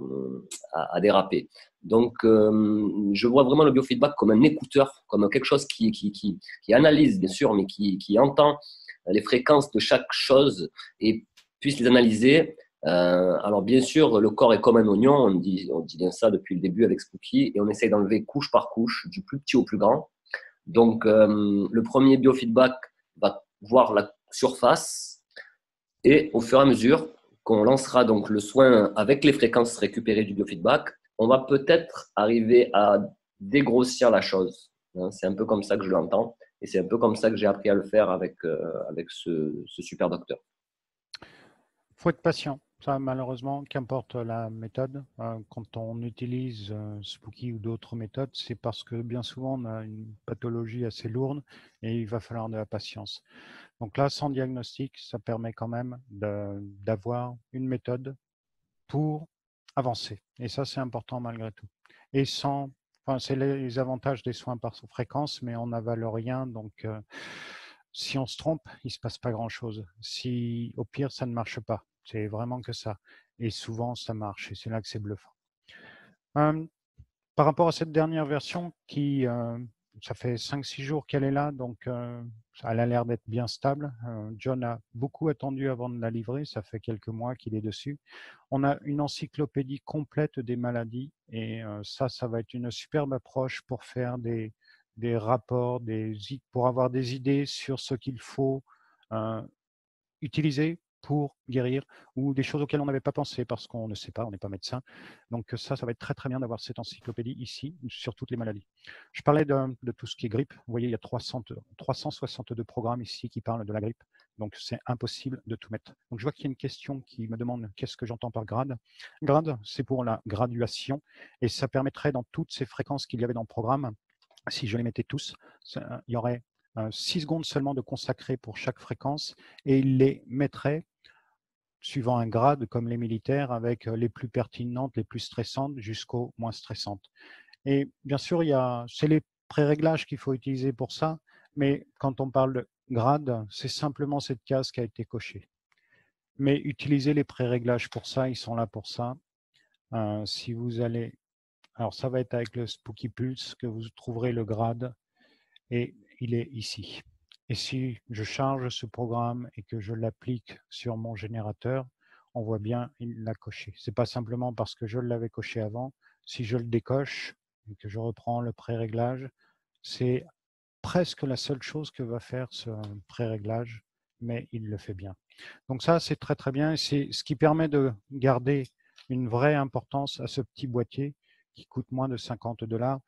déraper. Donc, je vois vraiment le biofeedback comme un écouteur, comme quelque chose qui analyse, bien sûr, mais qui entend les fréquences de chaque chose et puisse les analyser. Alors, bien sûr, le corps est comme un oignon, on dit bien ça depuis le début avec Spooky, et on essaye d'enlever couche par couche, du plus petit au plus grand. Donc, le premier biofeedback va voir la surface, et au fur et à mesure qu'on lancera donc le soin avec les fréquences récupérées du biofeedback, on va peut-être arriver à dégrossir la chose. C'est un peu comme ça que je l'entends, et c'est un peu comme ça que j'ai appris à le faire avec ce super docteur. Il faut être patient. Ça, malheureusement, qu'importe la méthode, quand on utilise Spooky ou d'autres méthodes, c'est parce que bien souvent, on a une pathologie assez lourde et il va falloir de la patience. Donc là, sans diagnostic, ça permet quand même d'avoir une méthode pour avancer. Et ça, c'est important malgré tout. Et sans, enfin, c'est les avantages des soins par fréquence, mais on n'avale rien. Donc, si on se trompe, il ne se passe pas grand-chose. Si, au pire, ça ne marche pas. C'est vraiment que ça. Et souvent, ça marche. Et c'est là que c'est bluffant. Par rapport à cette dernière version qui, ça fait 5-6 jours qu'elle est là, donc elle a l'air d'être bien stable. John a beaucoup attendu avant de la livrer, ça fait quelques mois qu'il est dessus. On a une encyclopédie complète des maladies et ça va être une superbe approche pour faire des rapports, pour avoir des idées sur ce qu'il faut utiliser pour guérir ou des choses auxquelles on n'avait pas pensé parce qu'on ne sait pas, on n'est pas médecin. Donc ça va être très très bien d'avoir cette encyclopédie ici sur toutes les maladies. Je parlais de tout ce qui est grippe. Vous voyez, il y a 362 programmes ici qui parlent de la grippe. Donc c'est impossible de tout mettre. Donc je vois qu'il y a une question qui me demande qu'est-ce que j'entends par grade. Grade, c'est pour la graduation et ça permettrait dans toutes ces fréquences qu'il y avait dans le programme, si je les mettais tous, il y aurait 6 secondes seulement de consacré pour chaque fréquence et il les mettrait suivant un grade comme les militaires avec les plus pertinentes, les plus stressantes jusqu'aux moins stressantes. Et bien sûr, c'est les pré-réglages qu'il faut utiliser pour ça, mais quand on parle de grade, c'est simplement cette case qui a été cochée. Mais utilisez les pré-réglages pour ça, ils sont là pour ça. Si vous allez, alors ça va être avec le Spooky Pulse que vous trouverez le grade et il est ici. Et si je charge ce programme et que je l'applique sur mon générateur, on voit bien, il l'a coché. Ce n'est pas simplement parce que je l'avais coché avant. Si je le décoche et que je reprends le pré-réglage, c'est presque la seule chose que va faire ce pré-réglage, mais il le fait bien. Donc ça, c'est très très bien. C'est ce qui permet de garder une vraie importance à ce petit boîtier qui coûte moins de 50$,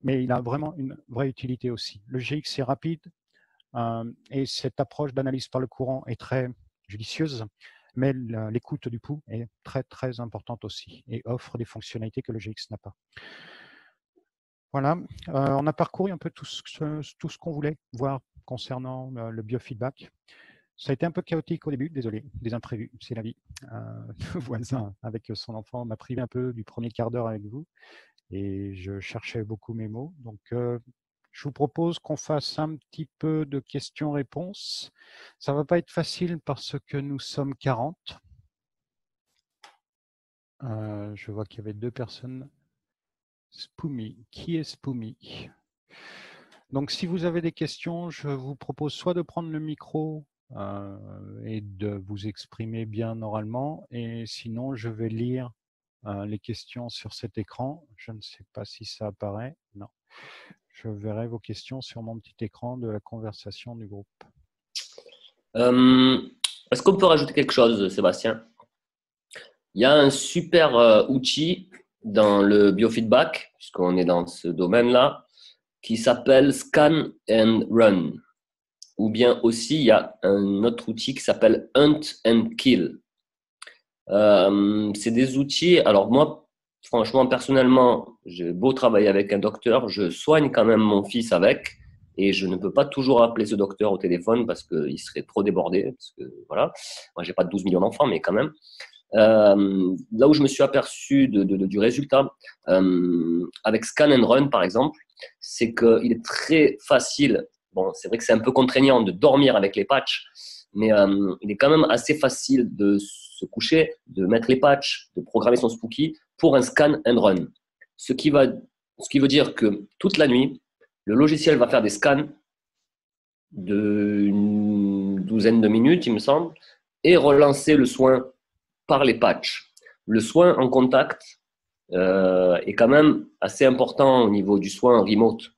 mais il a vraiment une vraie utilité aussi. Le GX est rapide et cette approche d'analyse par le courant est très judicieuse, mais l'écoute du pouls est très très importante aussi et offre des fonctionnalités que le GX n'a pas. Voilà, on a parcouru un peu tout ce qu'on voulait voir concernant le biofeedback. Ça a été un peu chaotique au début, désolé, des imprévus, c'est la vie. Le voisin avec son enfant m'a privé un peu du premier quart d'heure avec vous et je cherchais beaucoup mes mots. Donc, je vous propose qu'on fasse un petit peu de questions-réponses. Ça ne va pas être facile parce que nous sommes 40. Je vois qu'il y avait 2 personnes. Spoumi. Qui est Spoumi? Donc, si vous avez des questions, je vous propose soit de prendre le micro et de vous exprimer bien oralement, et sinon, je vais lire les questions sur cet écran. Je ne sais pas si ça apparaît. Non. Je verrai vos questions sur mon petit écran de la conversation du groupe. Est-ce qu'on peut rajouter quelque chose, Sébastien? Il y a un super outil dans le biofeedback, puisqu'on est dans ce domaine-là, qui s'appelle Scan and Run. Ou bien aussi, il y a un autre outil qui s'appelle Hunt and Kill. C'est des outils, alors moi, franchement, personnellement, j'ai beau travailler avec un docteur, je soigne quand même mon fils avec, et je ne peux pas toujours appeler ce docteur au téléphone parce qu'il serait trop débordé, parce que voilà, moi j'ai pas 12 millions d'enfants, mais quand même. Là où je me suis aperçu du résultat avec Scan and Run par exemple, c'est qu'il est très facile, bon c'est vrai que c'est un peu contraignant de dormir avec les patchs, mais il est quand même assez facile de se coucher, de mettre les patchs, de programmer son spooky pour un Scan and Run. Ce qui veut dire que toute la nuit, le logiciel va faire des scans d'une douzaine de minutes, il me semble, et relancer le soin par les patchs. Le soin en contact est quand même assez important au niveau du soin en remote,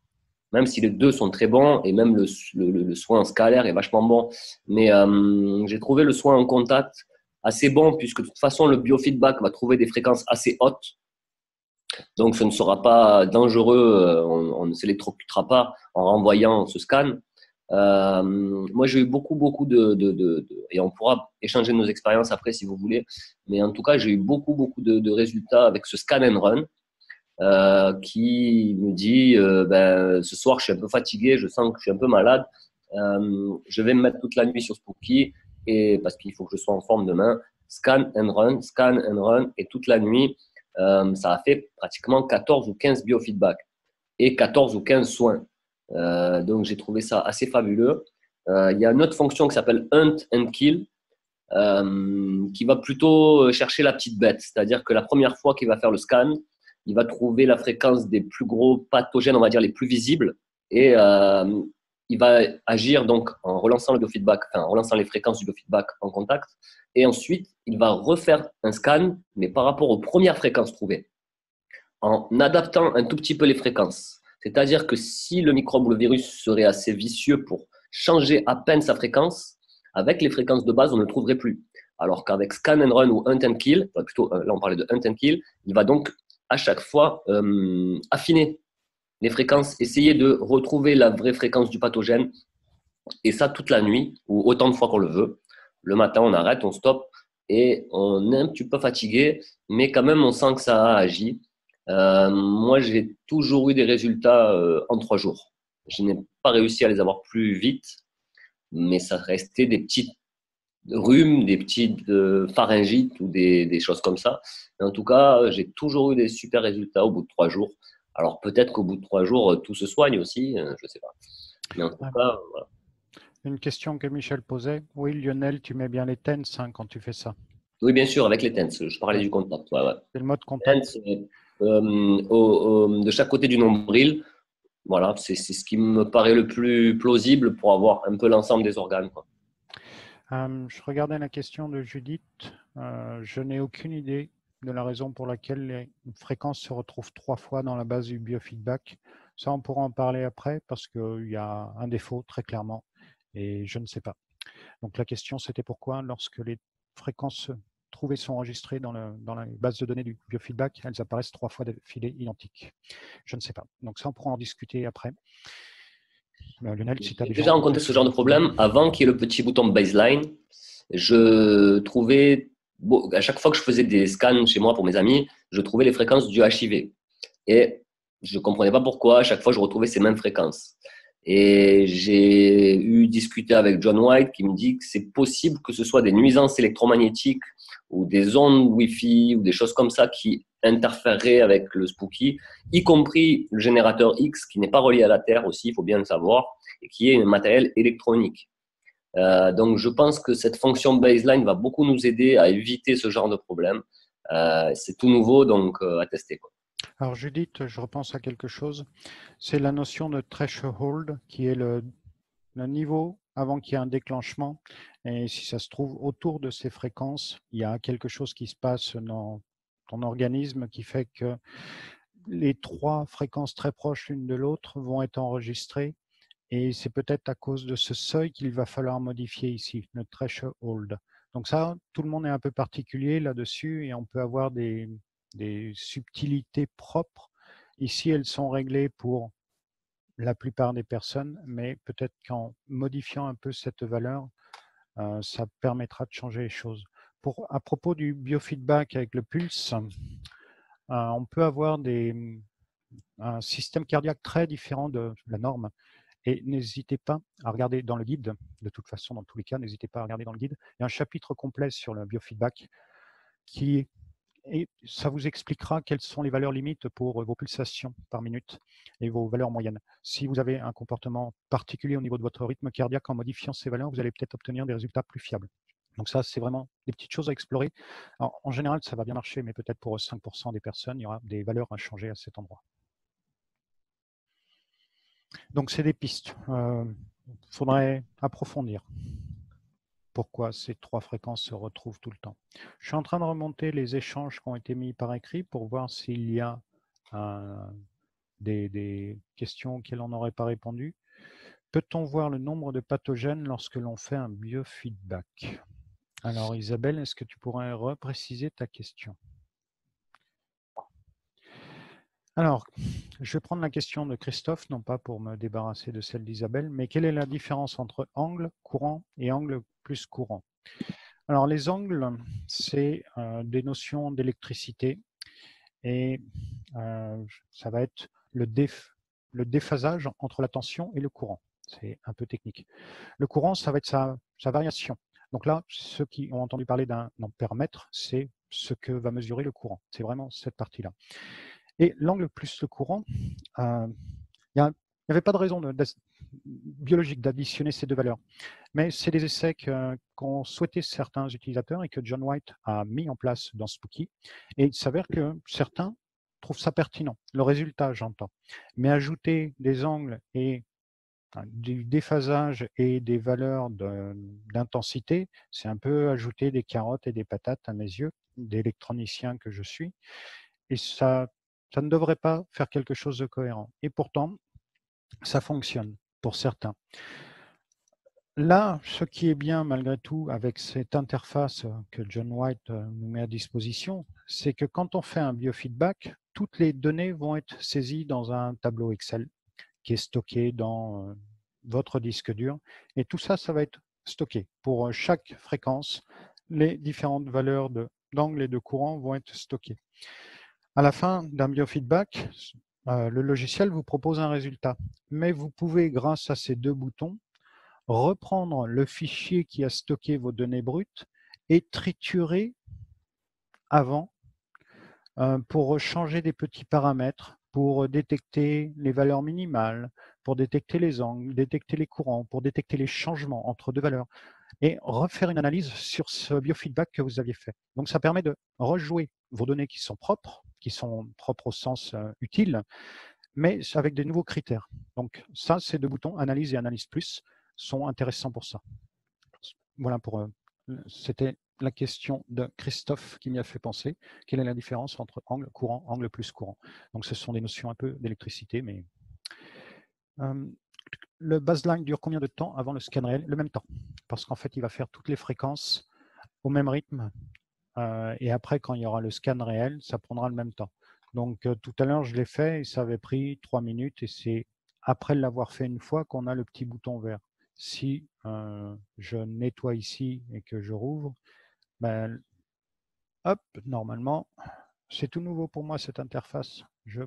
même si les deux sont très bons et même le soin en scalaire est vachement bon. Mais j'ai trouvé le soin en contact assez bon puisque de toute façon, le biofeedback va trouver des fréquences assez hautes. Donc, ce ne sera pas dangereux, on ne s'électrocutera pas en renvoyant ce scan. Moi, j'ai eu beaucoup et on pourra échanger nos expériences après si vous voulez, mais en tout cas, j'ai eu beaucoup de résultats avec ce scan and run qui me dit ce soir, je suis un peu fatigué, je sens que je suis un peu malade, je vais me mettre toute la nuit sur Spooky et parce qu'il faut que je sois en forme demain. Scan and run, et toute la nuit, ça a fait pratiquement 14 ou 15 biofeedbacks et 14 ou 15 soins. Donc, j'ai trouvé ça assez fabuleux. Il y a une autre fonction qui s'appelle Hunt and Kill, qui va plutôt chercher la petite bête. C'est-à-dire que la première fois qu'il va faire le scan, il va trouver la fréquence des plus gros pathogènes, on va dire les plus visibles, et il va agir donc en relançant le biofeedback, en relançant les fréquences du biofeedback en contact. Et ensuite, il va refaire un scan, mais par rapport aux premières fréquences trouvées, en adaptant un tout petit peu les fréquences. C'est-à-dire que si le microbe ou le virus serait assez vicieux pour changer à peine sa fréquence, avec les fréquences de base, on ne le trouverait plus. Alors qu'avec Scan and Run ou Hunt and Kill, plutôt là on parlait de Hunt and Kill, il va donc à chaque fois affiner les fréquences, essayer de retrouver la vraie fréquence du pathogène, et ça toute la nuit, ou autant de fois qu'on le veut. Le matin, on arrête, on stoppe, et on est un petit peu fatigué, mais quand même, on sent que ça a agi. Moi, j'ai toujours eu des résultats en 3 jours. Je n'ai pas réussi à les avoir plus vite, mais ça restait des petites rhumes, des petites pharyngites ou des choses comme ça. Mais en tout cas, j'ai toujours eu des super résultats au bout de 3 jours. Alors peut-être qu'au bout de 3 jours, tout se soigne aussi, je ne sais pas. Mais en tout cas, voilà. Une question que Michel posait. Oui, Lionel, tu mets bien les TENS quand tu fais ça. Oui, bien sûr, avec les TENS. Je parlais du contact. Ouais. C'est le mode contact. TENS, de chaque côté du nombril. Voilà, c'est ce qui me paraît le plus plausible pour avoir un peu l'ensemble des organes, quoi. Je regardais la question de Judith. Je n'ai aucune idée de la raison pour laquelle les fréquences se retrouvent 3 fois dans la base du biofeedback. Ça, on pourra en parler après parce qu'il y a un défaut très clairement et je ne sais pas. Donc la question, c'était pourquoi lorsque les fréquences trouvées sont enregistrées dans la base de données du biofeedback, elles apparaissent 3 fois d'affilée identiques. Je ne sais pas. Donc ça, on pourra en discuter après. Lionel, si tu as J'ai déjà rencontré ce genre de problème avant qu'il y ait le petit bouton baseline. Je trouvais, à chaque fois que je faisais des scans chez moi pour mes amis, je trouvais les fréquences du HIV. Et je ne comprenais pas pourquoi, à chaque fois, je retrouvais ces mêmes fréquences. Et j'ai eu discuté avec John White qui me dit que c'est possible que ce soit des nuisances électromagnétiques ou des ondes Wi-Fi ou des choses comme ça qui interféreraient avec le Spooky, y compris le générateur X qui n'est pas relié à la Terre aussi, il faut bien le savoir, et qui est un matériel électronique. Donc je pense que cette fonction baseline va beaucoup nous aider à éviter ce genre de problème. C'est tout nouveau, donc à tester, quoi. Alors Judith, je repense à quelque chose. C'est la notion de threshold qui est le niveau avant qu'il y ait un déclenchement. Et si ça se trouve autour de ces fréquences, il y a quelque chose qui se passe dans ton organisme qui fait que les trois fréquences très proches l'une de l'autre vont être enregistrées. Et c'est peut-être à cause de ce seuil qu'il va falloir modifier ici, le threshold. Donc ça, tout le monde est un peu particulier là-dessus et on peut avoir des subtilités propres. Ici, elles sont réglées pour la plupart des personnes, mais peut-être qu'en modifiant un peu cette valeur, ça permettra de changer les choses. À propos du biofeedback avec le pulse, on peut avoir un système cardiaque très différent de la norme. Et n'hésitez pas à regarder dans le guide, de toute façon, dans tous les cas, n'hésitez pas à regarder dans le guide. Il y a un chapitre complet sur le biofeedback et ça vous expliquera quelles sont les valeurs limites pour vos pulsations par minute et vos valeurs moyennes. Si vous avez un comportement particulier au niveau de votre rythme cardiaque, en modifiant ces valeurs, vous allez peut-être obtenir des résultats plus fiables. Donc ça, c'est vraiment des petites choses à explorer. Alors, en général, ça va bien marcher, mais peut-être pour 5% des personnes, il y aura des valeurs à changer à cet endroit. Donc, c'est des pistes. Faudrait approfondir pourquoi ces trois fréquences se retrouvent tout le temps. Je suis en train de remonter les échanges qui ont été mis par écrit pour voir s'il y a des questions auxquelles on n'aurait pas répondu. Peut-on voir le nombre de pathogènes lorsque l'on fait un biofeedback? Alors Isabelle, est-ce que tu pourrais repréciser ta question? Alors, je vais prendre la question de Christophe, non pas pour me débarrasser de celle d'Isabelle, mais quelle est la différence entre angle courant et angle plus courant? Alors, les angles, c'est des notions d'électricité et ça va être le déphasage entre la tension et le courant. C'est un peu technique. Le courant, ça va être sa variation. Donc là, ceux qui ont entendu parler d'un ampère-mètre, c'est ce que va mesurer le courant. C'est vraiment cette partie-là. Et l'angle plus le courant, il n'y avait pas de raison biologique d'additionner ces deux valeurs. Mais c'est des essais qu'ont souhaité certains utilisateurs et que John White a mis en place dans Spooky. Et il s'avère que certains trouvent ça pertinent. Le résultat, j'entends. Mais ajouter des angles et du déphasage et des valeurs d'intensité, c'est un peu ajouter des carottes et des patates à mes yeux, d'électronicien que je suis. Et ça ne devrait pas faire quelque chose de cohérent. Et pourtant, ça fonctionne pour certains. Là, ce qui est bien malgré tout avec cette interface que John White nous met à disposition, c'est que quand on fait un biofeedback, toutes les données vont être saisies dans un tableau Excel qui est stocké dans votre disque dur. Et tout ça, ça va être stocké. Pour chaque fréquence, les différentes valeurs d'angle et de courant vont être stockées. À la fin d'un biofeedback, le logiciel vous propose un résultat. Mais vous pouvez, grâce à ces deux boutons, reprendre le fichier qui a stocké vos données brutes et triturer avant pour changer des petits paramètres, pour détecter les valeurs minimales, pour détecter les angles, détecter les courants, pour détecter les changements entre deux valeurs et refaire une analyse sur ce biofeedback que vous aviez fait. Donc ça permet de rejouer vos données qui sont propres au sens utile, mais avec des nouveaux critères. Donc ça, ces deux boutons, Analyse et Analyse Plus, sont intéressants pour ça. Voilà c'était la question de Christophe qui m'y a fait penser. Quelle est la différence entre angle courant, angle plus courant? Donc ce sont des notions un peu d'électricité, mais le baseline dure combien de temps avant le scan réel? Le même temps, parce qu'en fait, il va faire toutes les fréquences au même rythme. Et après, quand il y aura le scan réel, ça prendra le même temps. Donc tout à l'heure, je l'ai fait et ça avait pris 3 minutes et c'est après l'avoir fait une fois qu'on a le petit bouton vert. Si je nettoie ici et que je rouvre, ben, hop, normalement, c'est tout nouveau pour moi cette interface. Je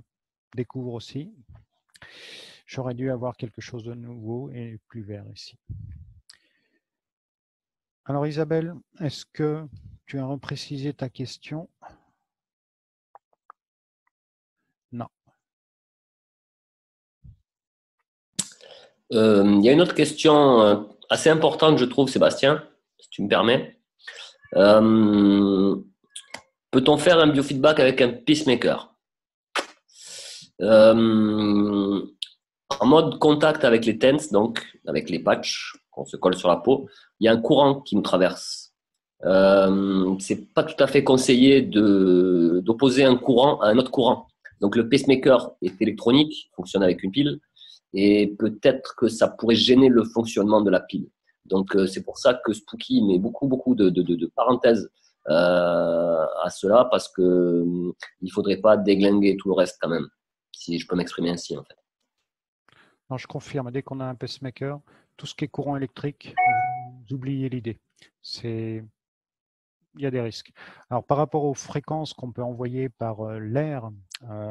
découvre aussi. J'aurais dû avoir quelque chose de nouveau et plus vert ici. Alors Isabelle, est-ce que tu as reprécisé ta question? Non. Il y a une autre question assez importante, je trouve, Sébastien, si tu me permets. Peut-on faire un biofeedback avec un pacemaker? En mode contact avec les TENS, donc avec les patchs qu'on se colle sur la peau, il y a un courant qui nous traverse. C'est pas tout à fait conseillé d'opposer un courant à un autre courant. Donc le pacemaker est électronique, fonctionne avec une pile, et peut-être que ça pourrait gêner le fonctionnement de la pile. Donc c'est pour ça que Spooky met beaucoup de parenthèses à cela, parce que il faudrait pas déglinguer tout le reste quand même, si je peux m'exprimer ainsi en fait. Non, je confirme, dès qu'on a un pacemaker, tout ce qui est courant électrique, vous oubliez l'idée. Il y a des risques. Alors, par rapport aux fréquences qu'on peut envoyer par l'air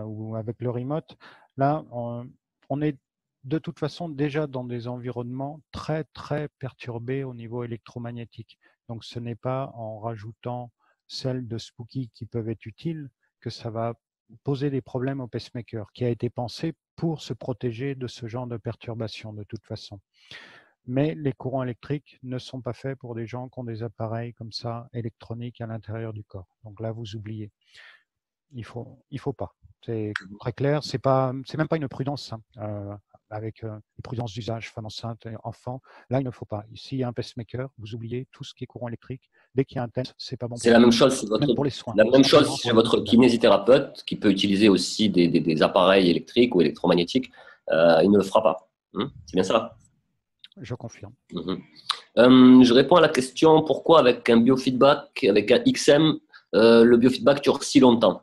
ou avec le remote, là, on est de toute façon déjà dans des environnements très, très perturbés au niveau électromagnétique. Donc, ce n'est pas en rajoutant celles de Spooky qui peuvent être utiles que ça va poser des problèmes au pacemaker, qui a été pensé pour se protéger de ce genre de perturbations de toute façon. Mais les courants électriques ne sont pas faits pour des gens qui ont des appareils comme ça, électroniques à l'intérieur du corps. Donc là, vous oubliez. Il faut pas. C'est très clair. C'est même pas une prudence, hein, avec une prudence d'usage, femme enceinte, enfant. Là, il ne faut pas. Ici, il y a un pacemaker. Vous oubliez tout ce qui est courant électrique. Dès qu'il y a un TENS, c'est pas bon. C'est la même chose, même pour les soins. la même chose chez votre kinésithérapeute qui peut utiliser aussi des appareils électriques ou électromagnétiques. Il ne le fera pas. C'est bien ça? Je confirme. Je réponds à la question pourquoi avec un biofeedback, avec un XM, le biofeedback dure si longtemps.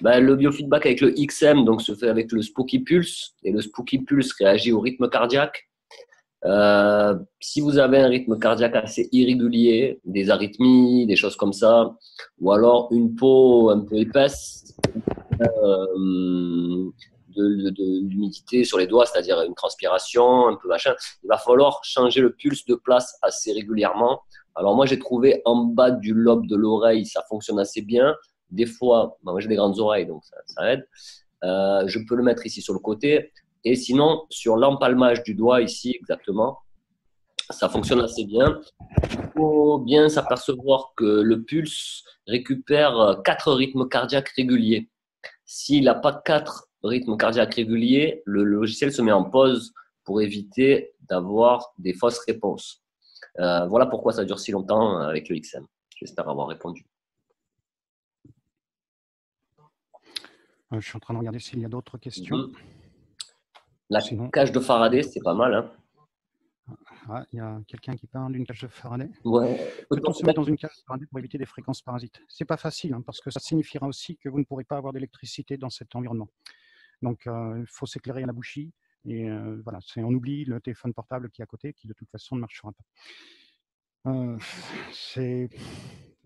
Le biofeedback avec le XM donc, se fait avec le Spooky Pulse et le Spooky Pulse réagit au rythme cardiaque. Si vous avez un rythme cardiaque assez irrégulier, des arythmies, des choses comme ça, ou alors une peau un peu épaisse, de l'humidité sur les doigts, c'est-à-dire une transpiration, un peu machin, il va falloir changer le pulse de place assez régulièrement. Alors moi, j'ai trouvé en bas du lobe de l'oreille, ça fonctionne assez bien. Des fois, moi j'ai des grandes oreilles, donc ça aide. Je peux le mettre ici sur le côté. Et sinon, sur l'empalmage du doigt, ici exactement, ça fonctionne assez bien. Il faut bien s'apercevoir que le pulse récupère 4 rythmes cardiaques réguliers. S'il n'a pas 4 rythmes cardiaques réguliers, le logiciel se met en pause pour éviter d'avoir des fausses réponses. Voilà pourquoi ça dure si longtemps avec le XM. J'espère avoir répondu. Je suis en train de regarder s'il y a d'autres questions. La cage de Faraday, c'est pas mal. Hein. Ah, il y a quelqu'un qui parle d'une cage de Faraday. Ouais. Peut-on se mettre dans une cage de Faraday pour éviter des fréquences parasites? C'est pas facile, hein, parce que ça signifiera aussi que vous ne pourrez pas avoir d'électricité dans cet environnement. Donc, il faut s'éclairer à la bougie. Et voilà, on oublie le téléphone portable qui est à côté, qui de toute façon ne marchera pas.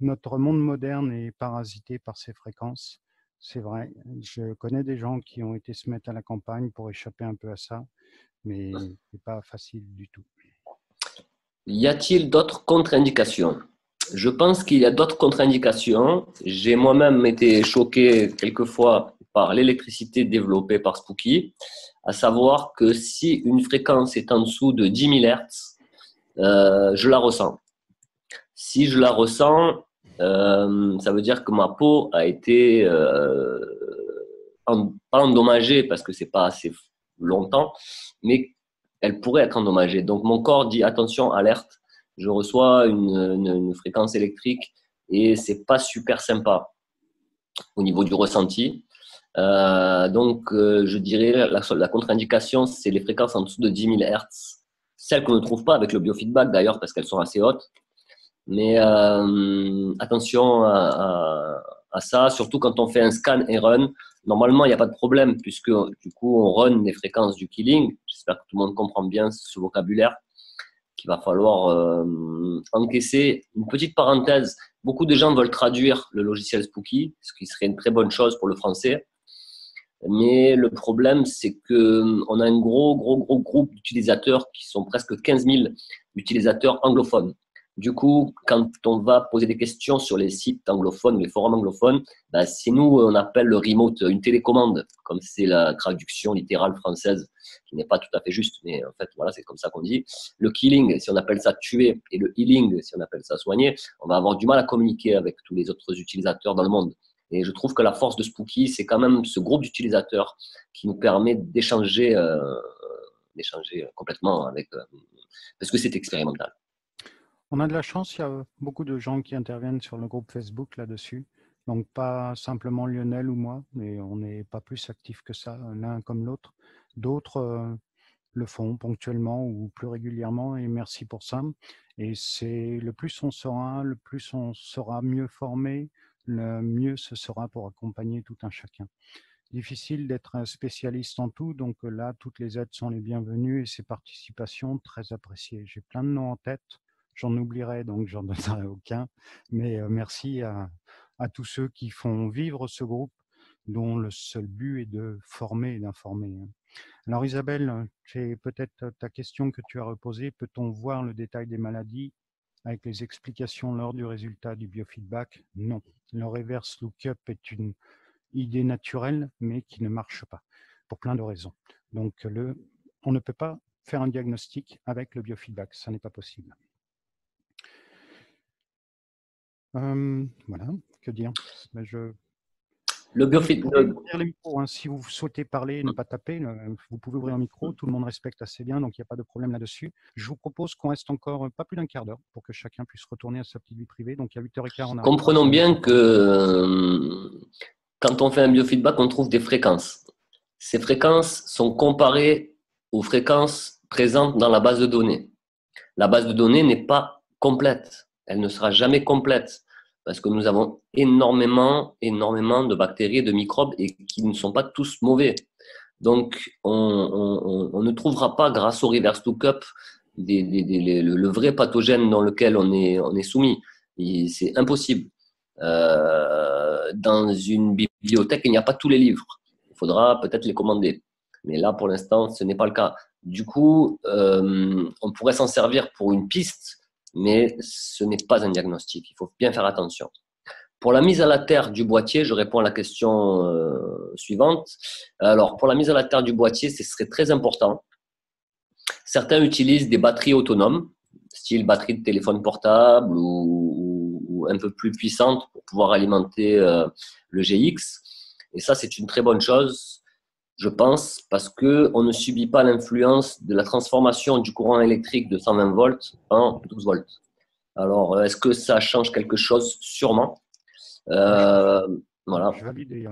Notre monde moderne est parasité par ces fréquences. C'est vrai. Je connais des gens qui ont été se mettre à la campagne pour échapper un peu à ça, mais c'est pas facile du tout. Y a-t-il d'autres contre-indications? Je pense qu'il y a d'autres contre-indications. J'ai moi-même été choqué quelquefois par l'électricité développée par Spooky, à savoir que si une fréquence est en dessous de 10 000 Hz, je la ressens. Si je la ressens, ça veut dire que ma peau a été pas endommagée parce que c'est pas assez longtemps, mais elle pourrait être endommagée. Donc mon corps dit attention, alerte, je reçois une fréquence électrique et c'est pas super sympa au niveau du ressenti. Donc je dirais la contre-indication, c'est les fréquences en dessous de 10 000 Hz, celles qu'on ne trouve pas avec le biofeedback d'ailleurs parce qu'elles sont assez hautes. Mais attention à ça, surtout quand on fait un scan et run. Normalement, il n'y a pas de problème puisque du coup, on run les fréquences du killing. J'espère que tout le monde comprend bien ce vocabulaire qu'il va falloir encaisser. Une petite parenthèse, beaucoup de gens veulent traduire le logiciel Spooky, ce qui serait une très bonne chose pour le français. Mais le problème, c'est qu'on a un gros groupe d'utilisateurs qui sont presque 15 000 utilisateurs anglophones. Du coup, quand on va poser des questions sur les sites anglophones ou les forums anglophones, ben, c'est nous, on appelle le remote une télécommande, comme c'est la traduction littérale française, qui n'est pas tout à fait juste, mais en fait, voilà, c'est comme ça qu'on dit. Le killing, si on appelle ça tuer, et le healing, si on appelle ça soigner, on va avoir du mal à communiquer avec tous les autres utilisateurs dans le monde. Et je trouve que la force de Spooky, c'est quand même ce groupe d'utilisateurs qui nous permet d'échanger complètement avec, parce que c'est expérimental. On a de la chance, il y a beaucoup de gens qui interviennent sur le groupe Facebook là-dessus. Donc pas simplement Lionel ou moi, mais on n'est pas plus actifs que ça, l'un comme l'autre. D'autres le font ponctuellement ou plus régulièrement, et merci pour ça. Et c'est le plus on sera mieux formé, le mieux ce sera pour accompagner tout un chacun. Difficile d'être un spécialiste en tout, donc là, toutes les aides sont les bienvenues et ces participations très appréciées. J'ai plein de noms en tête, j'en oublierai, donc j'en donnerai aucun, mais merci à tous ceux qui font vivre ce groupe dont le seul but est de former et d'informer. Alors Isabelle, c'est peut-être ta question que tu as reposée. Peut-on voir le détail des maladies avec les explications lors du résultat du biofeedback? Non. Le reverse lookup est une idée naturelle, mais qui ne marche pas, pour plein de raisons. Donc, on ne peut pas faire un diagnostic avec le biofeedback, ça n'est pas possible. Voilà, que dire? Le biofeedback. Ouvrir les micros, hein. Si vous souhaitez parler, ne pas taper, vous pouvez ouvrir un micro, tout le monde respecte assez bien, donc il n'y a pas de problème là-dessus. Je vous propose qu'on reste encore pas plus d'un quart d'heure pour que chacun puisse retourner à sa petite vie privée. Donc à 8h15, on arrête. Comprenons bien que quand on fait un biofeedback, on trouve des fréquences. Ces fréquences sont comparées aux fréquences présentes dans la base de données. La base de données n'est pas complète. Elle ne sera jamais complète parce que nous avons énormément de bactéries et de microbes et qui ne sont pas tous mauvais. Donc, on ne trouvera pas, grâce au reverse lookup, le vrai pathogène dans lequel on est soumis. C'est impossible. Dans une bibliothèque, il n'y a pas tous les livres. Il faudra peut-être les commander. Mais là, pour l'instant, ce n'est pas le cas. Du coup, on pourrait s'en servir pour une piste, mais ce n'est pas un diagnostic. Il faut bien faire attention. Pour la mise à la terre du boîtier, je réponds à la question suivante. Alors, pour la mise à la terre du boîtier, ce serait très important. Certains utilisent des batteries autonomes, style batterie de téléphone portable ou un peu plus puissante pour pouvoir alimenter le GX. Et ça, c'est une très bonne chose, je pense, parce qu'on ne subit pas l'influence de la transformation du courant électrique de 120 volts en 12 volts. Alors, est-ce que ça change quelque chose? Sûrement. Voilà. Je valide et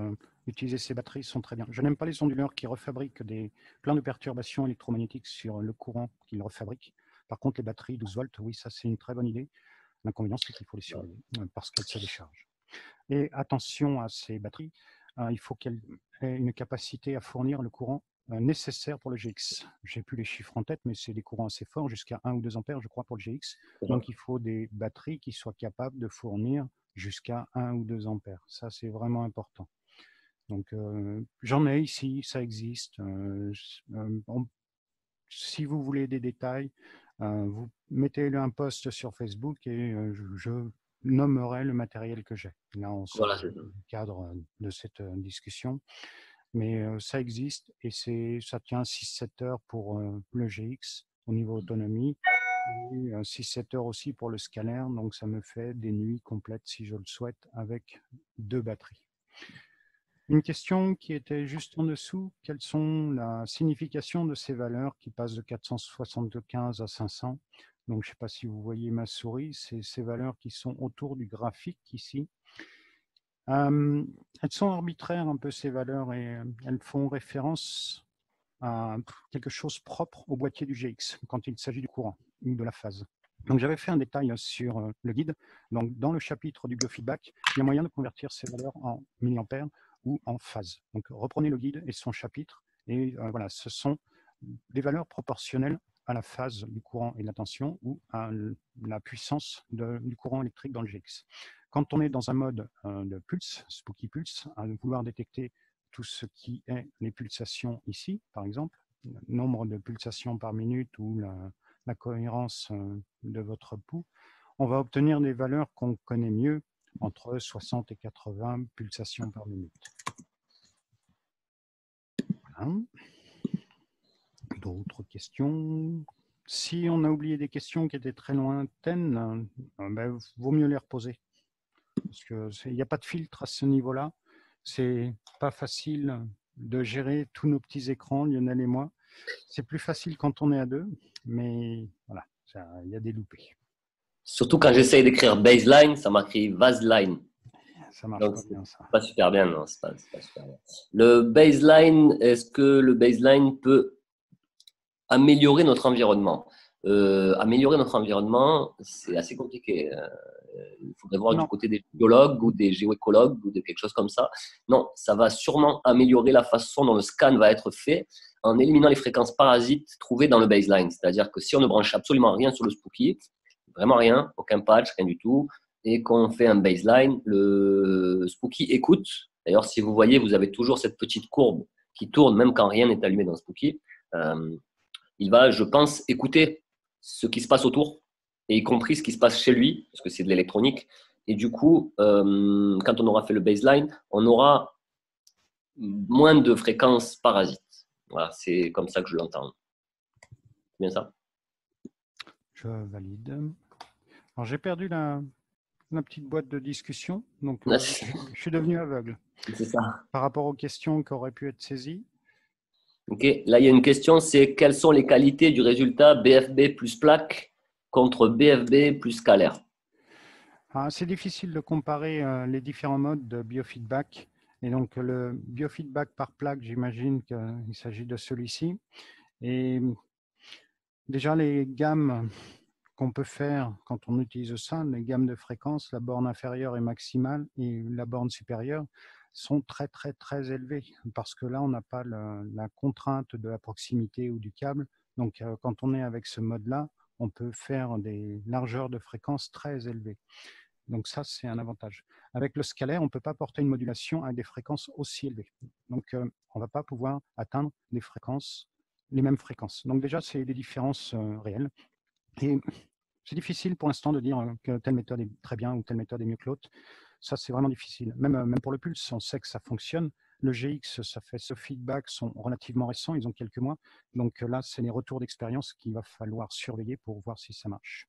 utiliser ces batteries sont très bien. Je n'aime pas les onduleurs qui refabriquent plein de perturbations électromagnétiques sur le courant qu'ils refabriquent. Par contre, les batteries 12 volts, oui, ça c'est une très bonne idée. L'inconvénient, c'est qu'il faut les surveiller parce qu'elles se déchargent. Et attention à ces batteries, il faut qu'elles aient une capacité à fournir le courant nécessaire pour le GX. Je n'ai plus les chiffres en tête, mais c'est des courants assez forts, jusqu'à 1 ou 2 ampères, je crois, pour le GX. Donc, il faut des batteries qui soient capables de fournir jusqu'à 1 ou 2 ampères. Ça, c'est vraiment important. Donc, j'en ai ici, ça existe. Si vous voulez des détails, vous mettez un post sur Facebook et je nommerai le matériel que j'ai. Là, on sort du cadre de cette discussion. Mais ça existe et ça tient 6-7 heures pour le GX au niveau autonomie et 6-7 heures aussi pour le scalaire. Donc, ça me fait des nuits complètes si je le souhaite avec 2 batteries. Une question qui était juste en dessous, quelles sont la signification de ces valeurs qui passent de 475 à 500? Donc, je ne sais pas si vous voyez ma souris, c'est ces valeurs qui sont autour du graphique ici. Elles sont arbitraires un peu ces valeurs et elles font référence à quelque chose propre au boîtier du GX quand il s'agit du courant ou de la phase. Donc j'avais fait un détail sur le guide. Donc dans le chapitre du biofeedback, il y a moyen de convertir ces valeurs en milliampères ou en phase. Donc reprenez le guide et son chapitre et voilà, ce sont des valeurs proportionnelles à la phase du courant et de la tension ou à la puissance du courant électrique dans le GX. Quand on est dans un mode de pulse, Spooky Pulse, à vouloir détecter tout ce qui est les pulsations ici, par exemple, le nombre de pulsations par minute ou la cohérence de votre pouls, on va obtenir des valeurs qu'on connaît mieux, entre 60 et 80 pulsations par minute. Voilà. D'autres questions? Si on a oublié des questions qui étaient très lointaines, ben, vaut mieux les reposer. Parce qu'il n'y a pas de filtre à ce niveau-là. C'est pas facile de gérer tous nos petits écrans, Lionel et moi. C'est plus facile quand on est à deux, mais voilà, il y a des loupés. Surtout quand j'essaye d'écrire baseline, ça m'écrit vaseline. Ça marche Donc, pas bien, ça. Pas super bien, non, c'est pas super bien. Le baseline, est-ce que le baseline peut améliorer notre environnement? Améliorer notre environnement, c'est assez compliqué. Il faudrait voir Non. du côté des biologues ou des géoécologues ou de quelque chose comme ça. Non, ça va sûrement améliorer la façon dont le scan va être fait en éliminant les fréquences parasites trouvées dans le baseline. C'est-à-dire que si on ne branche absolument rien sur le Spooky, vraiment rien, aucun patch, rien du tout, et qu'on fait un baseline, le Spooky écoute. D'ailleurs, si vous voyez, vous avez toujours cette petite courbe qui tourne même quand rien n'est allumé dans le Spooky. Il va, je pense, écouter ce qui se passe autour, et y compris ce qui se passe chez lui, parce que c'est de l'électronique. Et du coup, quand on aura fait le baseline, on aura moins de fréquences parasites. Voilà, c'est comme ça que je l'entends. C'est bien ça? Je valide. Alors, j'ai perdu la petite boîte de discussion, donc je suis devenu aveugle. C'est ça. Par rapport aux questions qui auraient pu être saisies. Ok, là il y a une question, c'est quelles sont les qualités du résultat BFB plus plaque contre BFB plus scalaire? C'est difficile de comparer les différents modes de biofeedback. Et donc, le biofeedback par plaque, j'imagine qu'il s'agit de celui-ci. Et déjà, les gammes qu'on peut faire quand on utilise ça, les gammes de fréquences, la borne inférieure et maximale et la borne supérieure, sont très, très, très élevées. Parce que là, on n'a pas la contrainte de la proximité ou du câble. Donc, quand on est avec ce mode-là, on peut faire des largeurs de fréquences très élevées. Donc ça, c'est un avantage. Avec le scalaire, on ne peut pas porter une modulation à des fréquences aussi élevées. Donc, on ne va pas pouvoir atteindre des fréquences, les mêmes fréquences. Donc déjà, c'est des différences réelles. Et c'est difficile pour l'instant de dire que telle méthode est très bien ou telle méthode est mieux que l'autre. Ça, c'est vraiment difficile. Même pour le pulse, on sait que ça fonctionne. Le GX, ça fait ce feedback, sont relativement récents, ils ont quelques mois. Donc là, c'est les retours d'expérience qu'il va falloir surveiller pour voir si ça marche.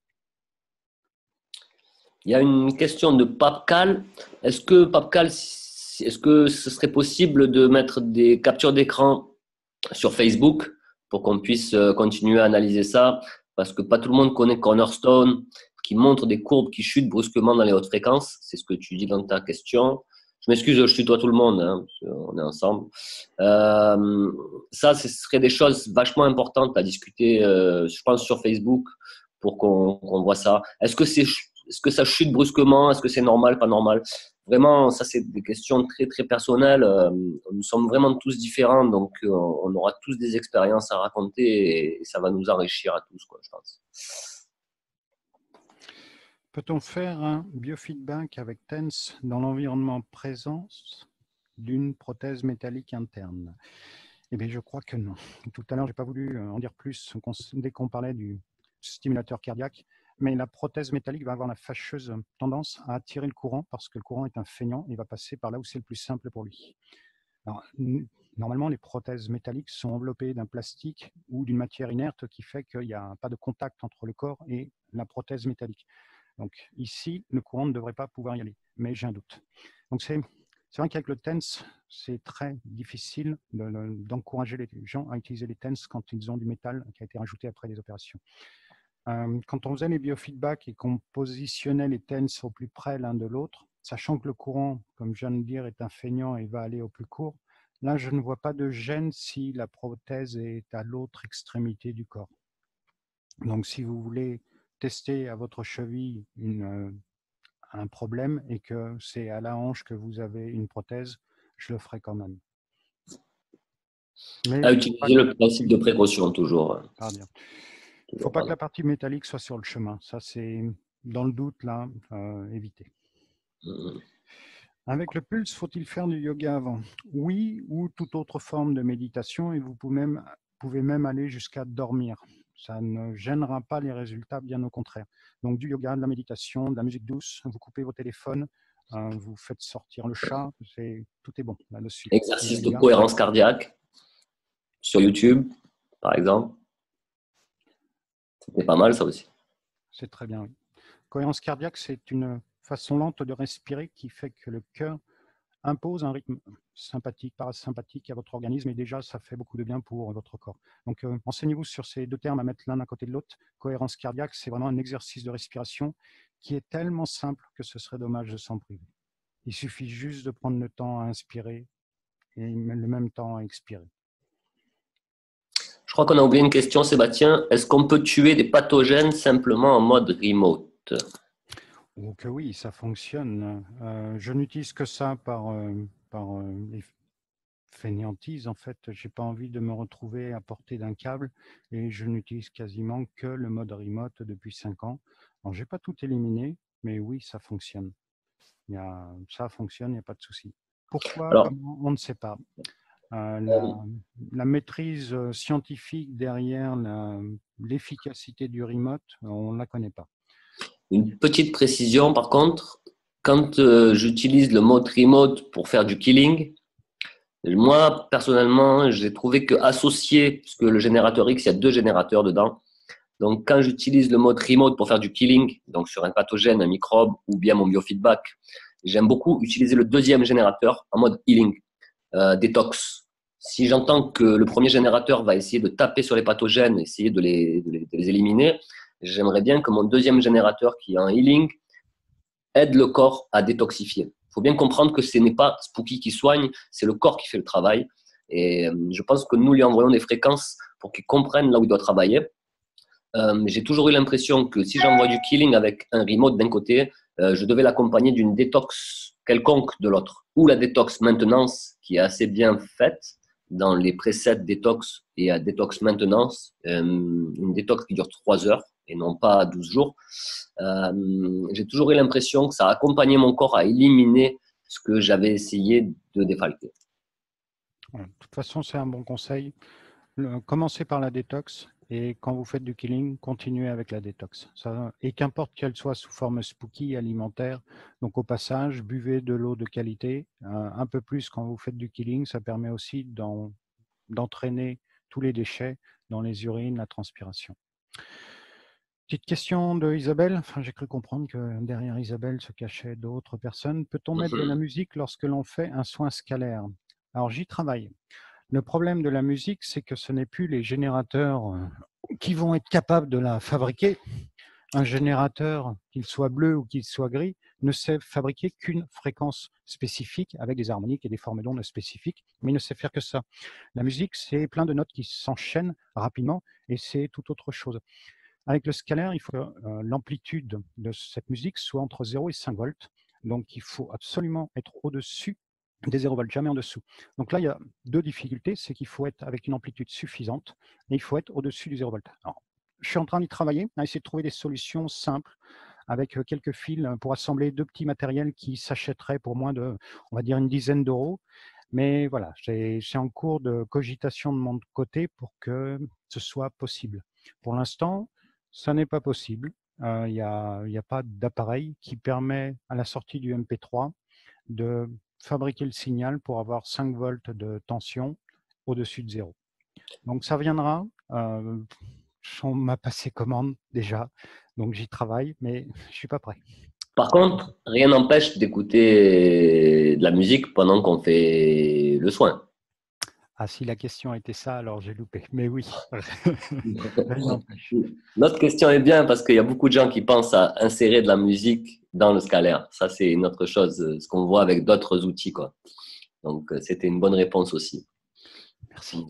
Il y a une question de Papcal. Est-ce que ce serait possible de mettre des captures d'écran sur Facebook pour qu'on puisse continuer à analyser ça? Parce que pas tout le monde connaît Cornerstone, qui montre des courbes qui chutent brusquement dans les hautes fréquences. C'est ce que tu dis dans ta question. Je m'excuse, je tutoie tout le monde, hein, on est ensemble. Ça, ce serait des choses vachement importantes à discuter, je pense, sur Facebook pour qu'on voit ça. Est-ce que ça chute brusquement? Est-ce que c'est normal, pas normal? Vraiment, ça, c'est des questions très, très personnelles. Nous sommes vraiment tous différents, donc on aura tous des expériences à raconter et ça va nous enrichir à tous, quoi, je pense. Peut-on faire un biofeedback avec TENS dans l'environnement présence d'une prothèse métallique interne? Eh bien, je crois que non. Tout à l'heure, je n'ai pas voulu en dire plus dès qu'on parlait du stimulateur cardiaque, mais la prothèse métallique va avoir la fâcheuse tendance à attirer le courant parce que le courant est un feignant et va passer par là où c'est le plus simple pour lui. Alors, normalement, les prothèses métalliques sont enveloppées d'un plastique ou d'une matière inerte qui fait qu'il n'y a pas de contact entre le corps et la prothèse métallique. Donc ici, le courant ne devrait pas pouvoir y aller, mais j'ai un doute. Donc c'est vrai qu'avec le TENS, c'est très difficile d'encourager les gens à utiliser les TENS quand ils ont du métal qui a été rajouté après les opérations. Quand on faisait les biofeedbacks et qu'on positionnait les TENS au plus près l'un de l'autre, sachant que le courant, comme je viens de dire, est un feignant et va aller au plus court, là, je ne vois pas de gêne si la prothèse est à l'autre extrémité du corps. Donc, si vous voulez tester à votre cheville un problème et que c'est à la hanche que vous avez une prothèse, je le ferai quand même. Mais à utiliser le principe de précaution, toujours. Il ne faut pas que la partie métallique soit sur le chemin. Ça, c'est dans le doute, là, éviter. Avec le pulse, faut-il faire du yoga avant? Oui, ou toute autre forme de méditation, et vous pouvez même aller jusqu'à dormir. Ça ne gênera pas les résultats, bien au contraire. Donc du yoga, de la méditation, de la musique douce, vous coupez vos téléphones, vous faites sortir le chat, tout est bon là-dessus. Le Exercice de yoga, cohérence cardiaque sur YouTube, par exemple. C'était pas mal, ça aussi. c'est très bien, oui. Cohérence cardiaque, c'est une façon lente de respirer qui fait que le cœur impose un rythme sympathique, parasympathique à votre organisme, et déjà, ça fait beaucoup de bien pour votre corps. Donc, enseignez-vous sur ces deux termes à mettre l'un à côté de l'autre. Cohérence cardiaque, c'est vraiment un exercice de respiration qui est tellement simple que ce serait dommage de s'en priver. Il suffit juste de prendre le temps à inspirer et le même temps à expirer. Je crois qu'on a oublié une question, Sébastien. Est-ce qu'on peut tuer des pathogènes simplement en mode remote? Oh que oui, ça fonctionne. Je n'utilise que ça par fainéantise. En fait, j'ai pas envie de me retrouver à portée d'un câble, et je n'utilise quasiment que le mode remote depuis 5 ans. Alors, j'ai pas tout éliminé, mais oui, ça fonctionne. Ça fonctionne, il n'y a pas de souci. Pourquoi? Alors, Comment? On ne sait pas. euh, La maîtrise scientifique derrière l'efficacité du remote, on ne la connaît pas. une petite précision, par contre, quand j'utilise le mode remote pour faire du killing, moi, personnellement, j'ai trouvé que associé, puisque le générateur X, il y a deux générateurs dedans. Donc, quand j'utilise le mode remote pour faire du killing, donc sur un pathogène, un microbe ou bien mon biofeedback, j'aime beaucoup utiliser le deuxième générateur en mode healing, détox. Si j'entends que le premier générateur va essayer de taper sur les pathogènes, essayer de les éliminer, j'aimerais bien que mon deuxième générateur, qui est en healing, aide le corps à détoxifier. Il faut bien comprendre que ce n'est pas Spooky qui soigne, c'est le corps qui fait le travail. Et je pense que nous lui envoyons des fréquences pour qu'il comprenne là où il doit travailler. J'ai toujours eu l'impression que si j'envoie du killing avec un remote d'un côté, je devais l'accompagner d'une détox quelconque de l'autre. Ou la détox maintenance, qui est assez bien faite dans les presets détox et à détox maintenance, une détox qui dure 3 heures et non pas 12 jours. J'ai toujours eu l'impression que ça accompagnait mon corps à éliminer ce que j'avais essayé de défalquer. Voilà. De toute façon, c'est un bon conseil. Commencez par la détox, et quand vous faites du killing, continuez avec la détox. Et qu'importe qu'elle soit sous forme spooky alimentaire, donc au passage, buvez de l'eau de qualité, un peu plus quand vous faites du killing. Ça permet aussi d'entraîner tous les déchets dans les urines, la transpiration. Petite question de Isabelle. Enfin, j'ai cru comprendre que derrière Isabelle se cachaient d'autres personnes. Peut-on mettre de la musique lorsque l'on fait un soin scalaire? Alors, j'y travaille. Le problème de la musique, c'est que ce n'est plus les générateurs qui vont être capables de la fabriquer. Un générateur, qu'il soit bleu ou qu'il soit gris, ne sait fabriquer qu'une fréquence spécifique avec des harmoniques et des formes d'ondes spécifiques, mais il ne sait faire que ça. La musique, c'est plein de notes qui s'enchaînent rapidement, et c'est tout autre chose. Avec le scalaire, il faut que l'amplitude de cette musique soit entre 0 et 5 volts. Donc, il faut absolument être au-dessus des 0 volts, jamais en dessous. Donc là, il y a deux difficultés. C'est qu'il faut être avec une amplitude suffisante, et il faut être au-dessus du 0 volts. Alors, je suis en train d'y travailler, à essayer de trouver des solutions simples avec quelques fils pour assembler deux petits matériels qui s'achèteraient pour moins de, on va dire, une dizaine d'euros. Mais voilà, c'est en cours de cogitation de mon côté pour que ce soit possible. Pour l'instant, ça n'est pas possible. Il n'y a pas d'appareil qui permet à la sortie du MP3 de fabriquer le signal pour avoir 5 volts de tension au-dessus de 0. Donc ça viendra. On m'a passé commande déjà, donc j'y travaille, mais je ne suis pas prêt. Par contre, rien n'empêche d'écouter de la musique pendant qu'on fait le soin. Ah, si la question était ça, alors j'ai loupé. Mais oui, rien n'empêche. Notre question est bien parce qu'il y a beaucoup de gens qui pensent à insérer de la musique dans le scalaire. Ça, c'est une autre chose, ce qu'on voit avec d'autres outils, quoi. Donc, c'était une bonne réponse aussi. Merci.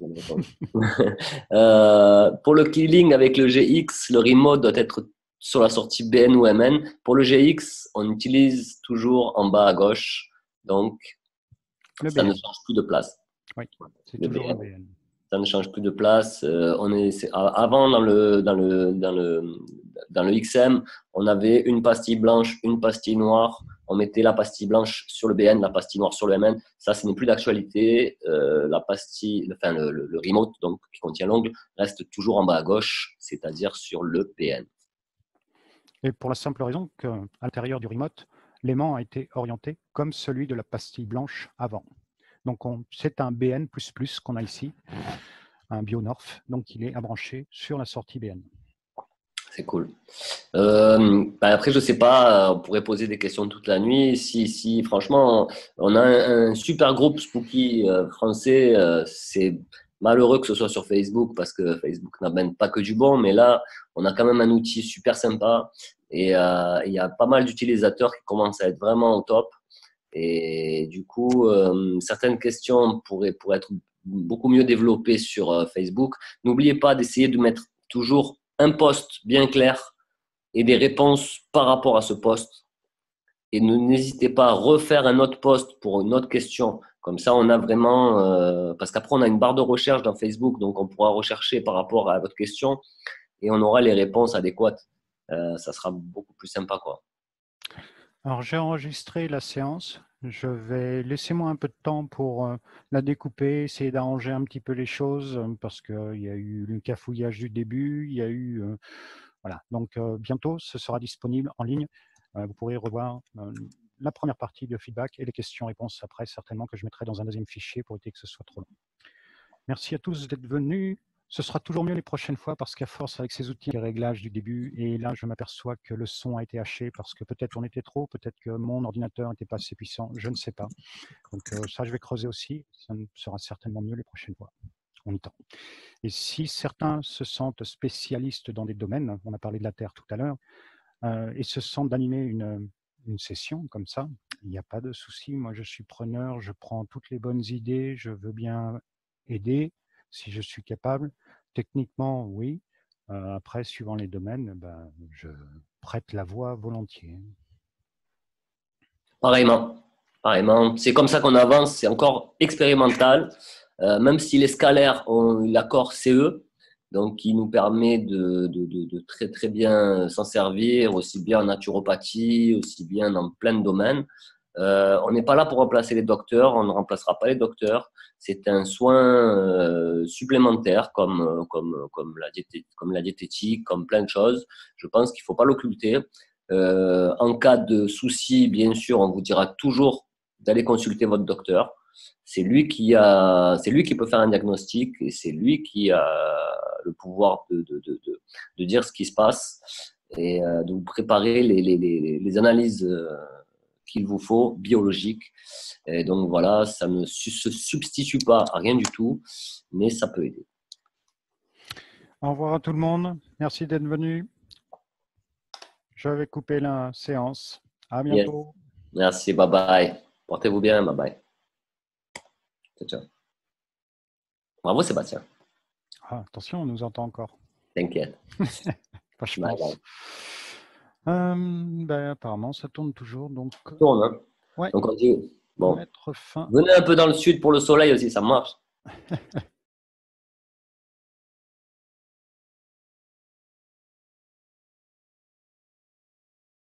Pour le killing avec le GX, le remote doit être sur la sortie BN ou MN. Pour le GX, on utilise toujours en bas à gauche. Donc, ça ne change plus de place. Oui, c'est toujours le BN. Ça ne change plus de place. Avant, dans le XM, on avait une pastille blanche, une pastille noire. on mettait la pastille blanche sur le BN, la pastille noire sur le MN. Ça, ce n'est plus d'actualité. La pastille, enfin le remote, donc qui contient l'ongle, reste toujours en bas à gauche, c'est-à-dire sur le BN. Et pour la simple raison qu'à l'intérieur du remote, l'aimant a été orienté comme celui de la pastille blanche avant. Donc c'est un BN++ qu'on a ici, un BioNorth, donc il est abranché sur la sortie BN. C'est cool. Après, je sais pas, on pourrait poser des questions toute la nuit. Si franchement, on a un super groupe Spooky français, c'est malheureux que ce soit sur Facebook parce que Facebook n'amène pas que du bon, mais là, on a quand même un outil super sympa et il y a pas mal d'utilisateurs qui commencent à être vraiment au top. Et du coup, certaines questions pourraient être beaucoup mieux développées sur Facebook. N'oubliez pas d'essayer de mettre toujours un post bien clair et des réponses par rapport à ce post. Et n'hésitez pas à refaire un autre post pour une autre question. Comme ça, on a vraiment… parce qu'après, on a une barre de recherche dans Facebook, donc on pourra rechercher par rapport à votre question et on aura les réponses adéquates. Ça sera beaucoup plus sympa, quoi. Alors, j'ai enregistré la séance. Je vais laisser-moi un peu de temps pour la découper, essayer d'arranger un petit peu les choses parce qu'il y a eu le cafouillage du début, il y a eu… voilà. Donc, bientôt, ce sera disponible en ligne. Vous pourrez revoir la première partie de feedback et les questions-réponses après, certainement que je mettrai dans un deuxième fichier pour éviter que ce soit trop long. Merci à tous d'être venus. Ce sera toujours mieux les prochaines fois parce qu'à force avec ces outils de réglage du début, et là je m'aperçois que le son a été haché parce que peut-être on était trop, peut-être que mon ordinateur n'était pas assez puissant, je ne sais pas. Donc ça je vais creuser aussi, ça sera certainement mieux les prochaines fois. On y tend. Et si certains se sentent spécialistes dans des domaines, on a parlé de la Terre tout à l'heure, et se sentent d'animer une session comme ça, il n'y a pas de souci. Moi je suis preneur, je prends toutes les bonnes idées, je veux bien aider si je suis capable. Techniquement, oui. Après, suivant les domaines, je prête la voix volontiers. Pareillement. Pareillement. C'est comme ça qu'on avance. C'est encore expérimental. Même si les scalaires ont l'accord CE, donc qui nous permet de très très bien s'en servir, aussi bien en naturopathie, aussi bien dans plein de domaines. On n'est pas là pour remplacer les docteurs, on ne remplacera pas les docteurs. C'est un soin supplémentaire comme la diététique, comme plein de choses. Je pense qu'il ne faut pas l'occulter. En cas de souci, bien sûr, on vous dira toujours d'aller consulter votre docteur. C'est lui qui peut faire un diagnostic et c'est lui qui a le pouvoir de dire ce qui se passe et de vous préparer les analyses qu'il vous faut, biologiques. Et donc voilà, ça ne se substitue pas à rien du tout, mais ça peut aider. Au revoir à tout le monde. Merci d'être venu. Je vais couper la séance. À bientôt. Yes. Merci, bye bye. Portez-vous bien, bye bye. Ciao, ciao. Bravo Sébastien. Ah, attention, on nous entend encore. T'inquiète. Enfin, je pense. Apparemment, ça tourne toujours. Donc, ça tourne, hein. Ouais. Donc on dit, bon, mettre fin. venez un peu dans le sud pour le soleil aussi, ça marche.